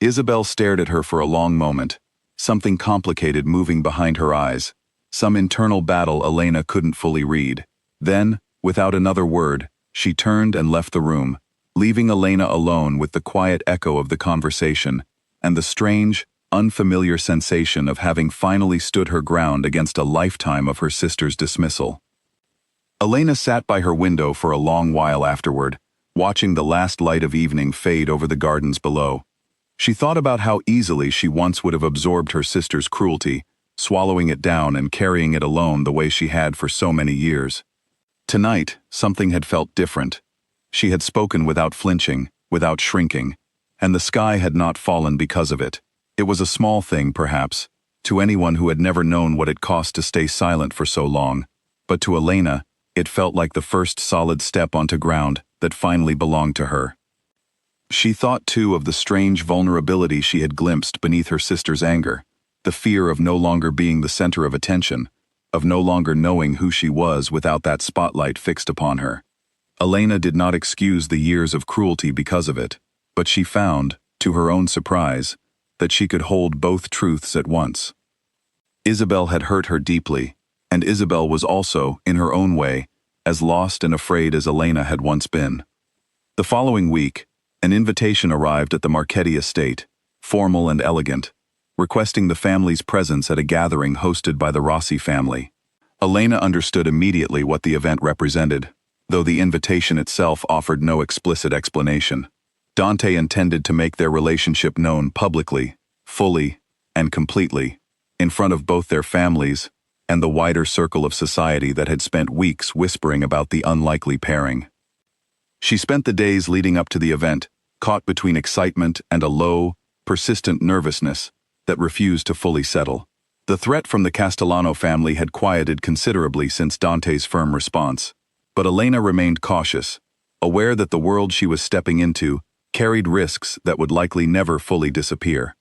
Isabel stared at her for a long moment, something complicated moving behind her eyes, some internal battle Elena couldn't fully read. Then, without another word, she turned and left the room, leaving Elena alone with the quiet echo of the conversation and the strange, unfamiliar sensation of having finally stood her ground against a lifetime of her sister's dismissal. Elena sat by her window for a long while afterward, watching the last light of evening fade over the gardens below. She thought about how easily she once would have absorbed her sister's cruelty, swallowing it down and carrying it alone the way she had for so many years. Tonight, something had felt different. She had spoken without flinching, without shrinking, and the sky had not fallen because of it. It was a small thing, perhaps, to anyone who had never known what it cost to stay silent for so long, but to Elena, it felt like the first solid step onto ground that finally belonged to her. She thought too of the strange vulnerability she had glimpsed beneath her sister's anger, the fear of no longer being the center of attention, of no longer knowing who she was without that spotlight fixed upon her. Elena did not excuse the years of cruelty because of it, but she found, to her own surprise, that she could hold both truths at once. Isabel had hurt her deeply, and Isabel was also, in her own way, as lost and afraid as Elena had once been. The following week, an invitation arrived at the Marchetti estate, formal and elegant, requesting the family's presence at a gathering hosted by the Rossi family. Elena understood immediately what the event represented, though the invitation itself offered no explicit explanation. Dante intended to make their relationship known publicly, fully, and completely, in front of both their families and the wider circle of society that had spent weeks whispering about the unlikely pairing. She spent the days leading up to the event, caught between excitement and a low, persistent nervousness that refused to fully settle. The threat from the Castellano family had quieted considerably since Dante's firm response, but Elena remained cautious, aware that the world she was stepping into carried risks that would likely never fully disappear.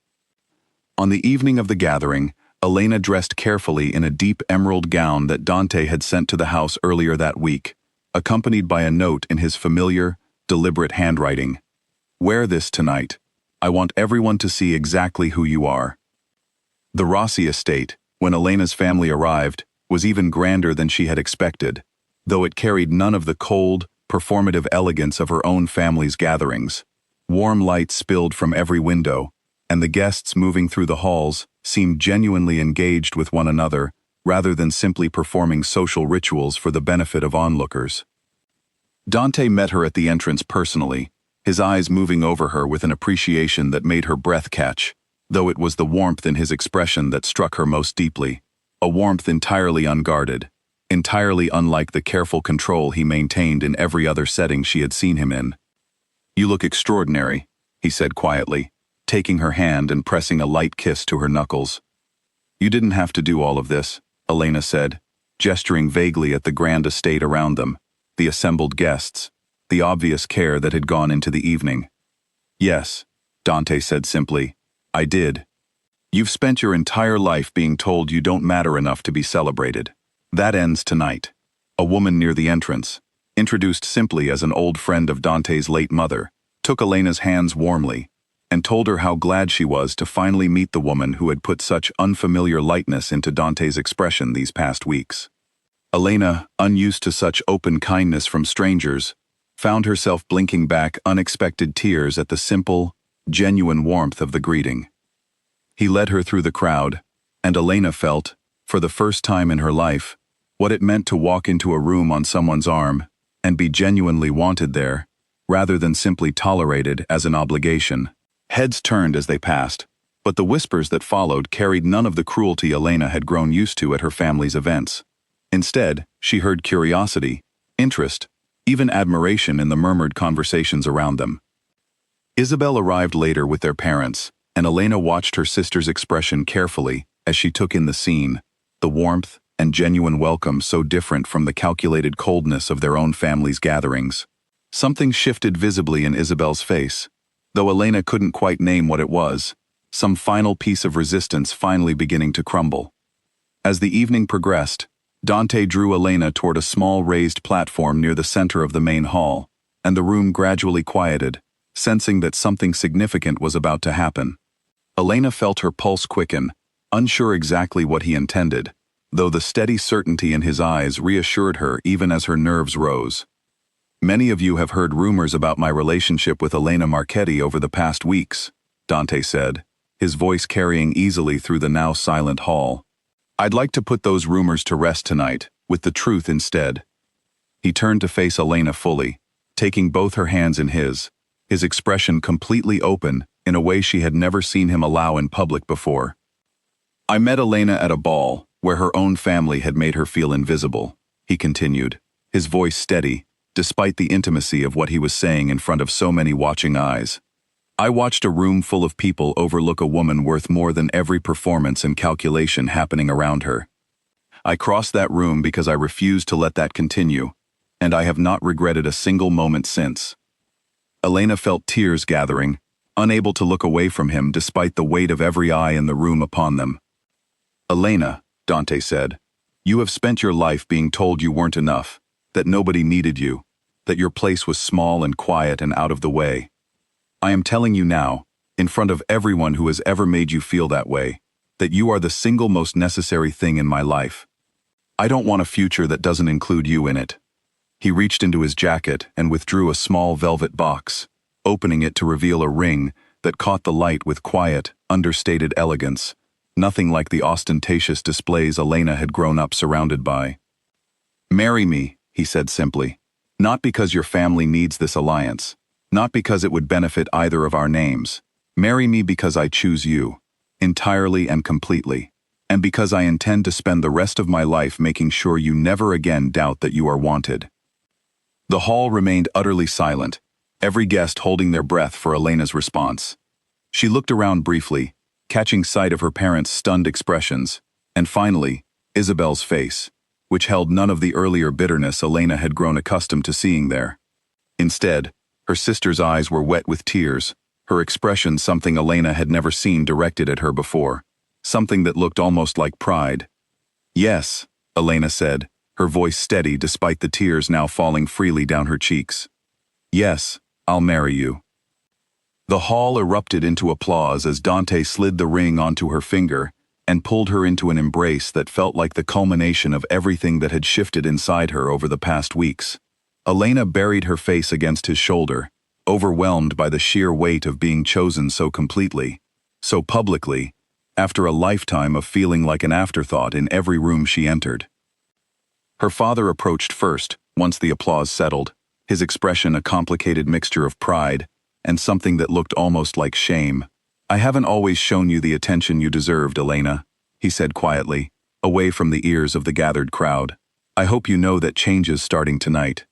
On the evening of the gathering, Elena dressed carefully in a deep emerald gown that Dante had sent to the house earlier that week, accompanied by a note in his familiar, deliberate handwriting. "Wear this tonight. I want everyone to see exactly who you are." The Rossi estate, when Elena's family arrived, was even grander than she had expected, though it carried none of the cold, performative elegance of her own family's gatherings. Warm light spilled from every window, and the guests moving through the halls seemed genuinely engaged with one another rather than simply performing social rituals for the benefit of onlookers. Dante met her at the entrance personally, his eyes moving over her with an appreciation that made her breath catch, though it was the warmth in his expression that struck her most deeply, a warmth entirely unguarded, entirely unlike the careful control he maintained in every other setting she had seen him in. "You look extraordinary," he said quietly, taking her hand and pressing a light kiss to her knuckles. "You didn't have to do all of this," Elena said, gesturing vaguely at the grand estate around them, the assembled guests, the obvious care that had gone into the evening. "Yes," Dante said simply, "I did. You've spent your entire life being told you don't matter enough to be celebrated. That ends tonight." A woman near the entrance, introduced simply as an old friend of Dante's late mother, took Elena's hands warmly and told her how glad she was to finally meet the woman who had put such unfamiliar lightness into Dante's expression these past weeks. Elena, unused to such open kindness from strangers, found herself blinking back unexpected tears at the simple, genuine warmth of the greeting. He led her through the crowd, and Elena felt, for the first time in her life, what it meant to walk into a room on someone's arm and be genuinely wanted there, rather than simply tolerated as an obligation. Heads turned as they passed, but the whispers that followed carried none of the cruelty Elena had grown used to at her family's events. Instead, she heard curiosity, interest, even admiration in the murmured conversations around them. Isabel arrived later with their parents, and Elena watched her sister's expression carefully as she took in the scene, the warmth and genuine welcome so different from the calculated coldness of their own family's gatherings. Something shifted visibly in Isabel's face, though Elena couldn't quite name what it was, some final piece of resistance finally beginning to crumble. As the evening progressed, Dante drew Elena toward a small raised platform near the center of the main hall, and the room gradually quieted, sensing that something significant was about to happen. Elena felt her pulse quicken, unsure exactly what he intended, though the steady certainty in his eyes reassured her even as her nerves rose. "Many of you have heard rumors about my relationship with Elena Marchetti over the past weeks," Dante said, his voice carrying easily through the now silent hall. "I'd like to put those rumors to rest tonight, with the truth instead." He turned to face Elena fully, taking both her hands in his expression completely open in a way she had never seen him allow in public before. "I met Elena at a ball, where her own family had made her feel invisible," he continued, his voice steady, despite the intimacy of what he was saying in front of so many watching eyes. "I watched a room full of people overlook a woman worth more than every performance and calculation happening around her. I crossed that room because I refused to let that continue, and I have not regretted a single moment since." Elena felt tears gathering, unable to look away from him despite the weight of every eye in the room upon them. "Elena," Dante said, "you have spent your life being told you weren't enough, that nobody needed you, that your place was small and quiet and out of the way. I am telling you now, in front of everyone who has ever made you feel that way, that you are the single most necessary thing in my life. I don't want a future that doesn't include you in it." He reached into his jacket and withdrew a small velvet box, opening it to reveal a ring that caught the light with quiet, understated elegance, nothing like the ostentatious displays Elena had grown up surrounded by. "Marry me," he said simply. "Not because your family needs this alliance, not because it would benefit either of our names. Marry me because I choose you, entirely and completely, and because I intend to spend the rest of my life making sure you never again doubt that you are wanted." The hall remained utterly silent, every guest holding their breath for Elena's response. She looked around briefly, catching sight of her parents' stunned expressions, and finally, Isabel's face, which held none of the earlier bitterness Elena had grown accustomed to seeing there. Instead, her sister's eyes were wet with tears, her expression something Elena had never seen directed at her before, something that looked almost like pride. "Yes," Elena said, her voice steady despite the tears now falling freely down her cheeks. "Yes, I'll marry you." The hall erupted into applause as Dante slid the ring onto her finger and pulled her into an embrace that felt like the culmination of everything that had shifted inside her over the past weeks. Elena buried her face against his shoulder, overwhelmed by the sheer weight of being chosen so completely, so publicly, after a lifetime of feeling like an afterthought in every room she entered. Her father approached first, once the applause settled, his expression a complicated mixture of pride and something that looked almost like shame. "I haven't always shown you the attention you deserved, Elena," he said quietly, away from the ears of the gathered crowd. "I hope you know that change is starting tonight."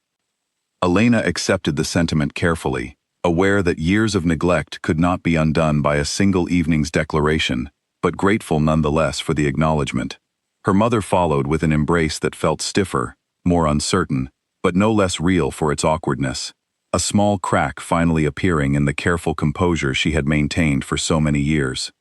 Elena accepted the sentiment carefully, aware that years of neglect could not be undone by a single evening's declaration, but grateful nonetheless for the acknowledgement. Her mother followed with an embrace that felt stiffer, more uncertain, but no less real for its awkwardness, a small crack finally appearing in the careful composure she had maintained for so many years.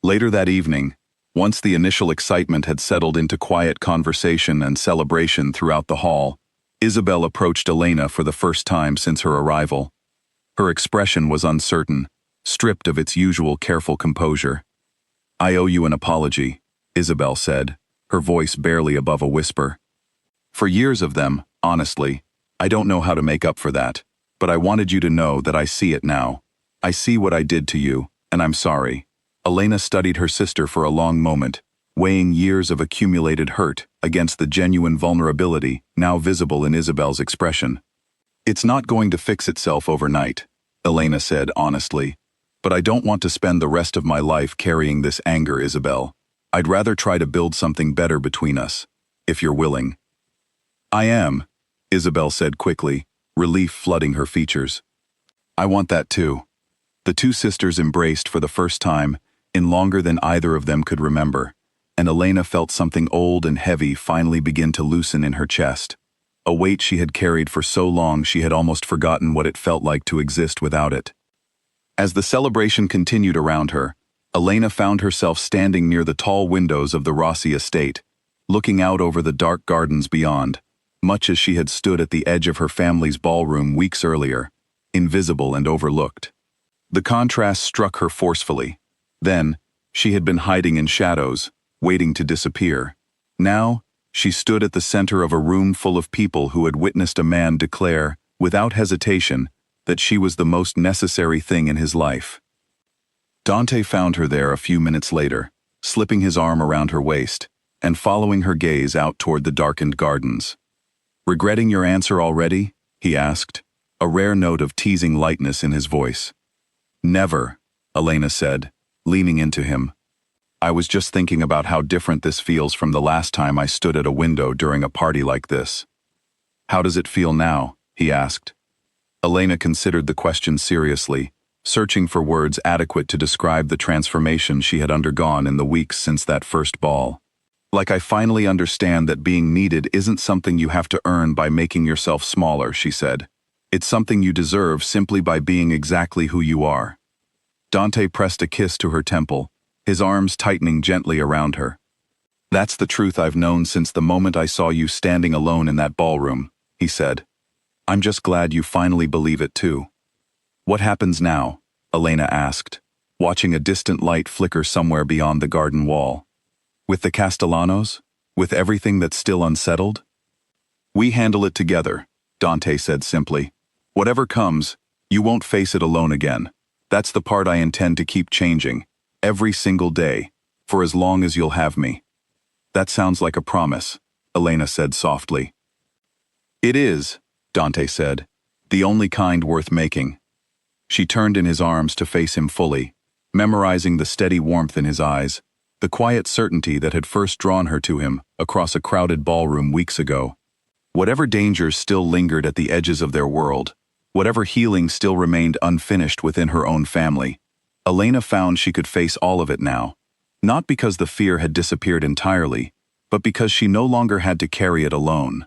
Later that evening, once the initial excitement had settled into quiet conversation and celebration throughout the hall, Isabel approached Elena for the first time since her arrival. Her expression was uncertain, stripped of its usual careful composure. "I owe you an apology," Isabel said, her voice barely above a whisper. "For years of them, honestly, I don't know how to make up for that, but I wanted you to know that I see it now. I see what I did to you, and I'm sorry." Elena studied her sister for a long moment, weighing years of accumulated hurt against the genuine vulnerability now visible in Isabel's expression. "It's not going to fix itself overnight," Elena said honestly, "but I don't want to spend the rest of my life carrying this anger, Isabel. I'd rather try to build something better between us, if you're willing." "I am," Isabel said quickly, relief flooding her features. "I want that too." The two sisters embraced for the first time, in longer than either of them could remember, and Elena felt something old and heavy finally begin to loosen in her chest. A weight she had carried for so long she had almost forgotten what it felt like to exist without it. As the celebration continued around her, Elena found herself standing near the tall windows of the Rossi estate, looking out over the dark gardens beyond, much as she had stood at the edge of her family's ballroom weeks earlier, invisible and overlooked. The contrast struck her forcefully. Then, she had been hiding in shadows, waiting to disappear. Now, she stood at the center of a room full of people who had witnessed a man declare, without hesitation, that she was the most necessary thing in his life. Dante found her there a few minutes later, slipping his arm around her waist, and following her gaze out toward the darkened gardens. "Regretting your answer already?" he asked, a rare note of teasing lightness in his voice. "Never," Elena said, leaning into him. "I was just thinking about how different this feels from the last time I stood at a window during a party like this." "How does it feel now?" he asked. Elena considered the question seriously, searching for words adequate to describe the transformation she had undergone in the weeks since that first ball. "Like I finally understand that being needed isn't something you have to earn by making yourself smaller," she said. "It's something you deserve simply by being exactly who you are." Dante pressed a kiss to her temple, his arms tightening gently around her. "That's the truth I've known since the moment I saw you standing alone in that ballroom," he said. "I'm just glad you finally believe it too." "What happens now?" Elena asked, watching a distant light flicker somewhere beyond the garden wall. "With the Castellanos? With everything that's still unsettled?" "We handle it together," Dante said simply. "Whatever comes, you won't face it alone again. That's the part I intend to keep changing, every single day, for as long as you'll have me. That sounds like a promise, Elena said softly. It is, Dante said, the only kind worth making. She turned in his arms to face him fully, memorizing the steady warmth in his eyes, the quiet certainty that had first drawn her to him across a crowded ballroom weeks ago. Whatever dangers still lingered at the edges of their world, whatever healing still remained unfinished within her own family, Elena found she could face all of it now, not because the fear had disappeared entirely, but because she no longer had to carry it alone.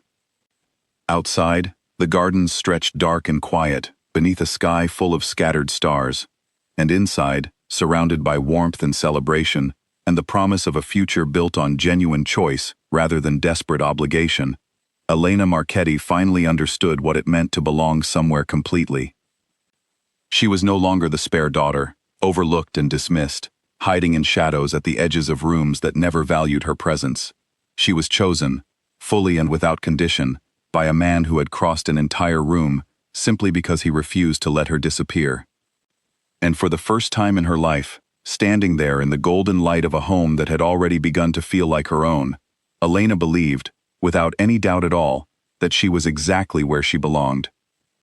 Outside, the gardens stretched dark and quiet, beneath a sky full of scattered stars, and inside, surrounded by warmth and celebration, and the promise of a future built on genuine choice rather than desperate obligation, Elena Marchetti finally understood what it meant to belong somewhere completely. She was no longer the spare daughter, overlooked and dismissed, hiding in shadows at the edges of rooms that never valued her presence. She was chosen, fully and without condition, by a man who had crossed an entire room simply because he refused to let her disappear. And for the first time in her life, standing there in the golden light of a home that had already begun to feel like her own, Elena believed, without any doubt at all, that she was exactly where she belonged.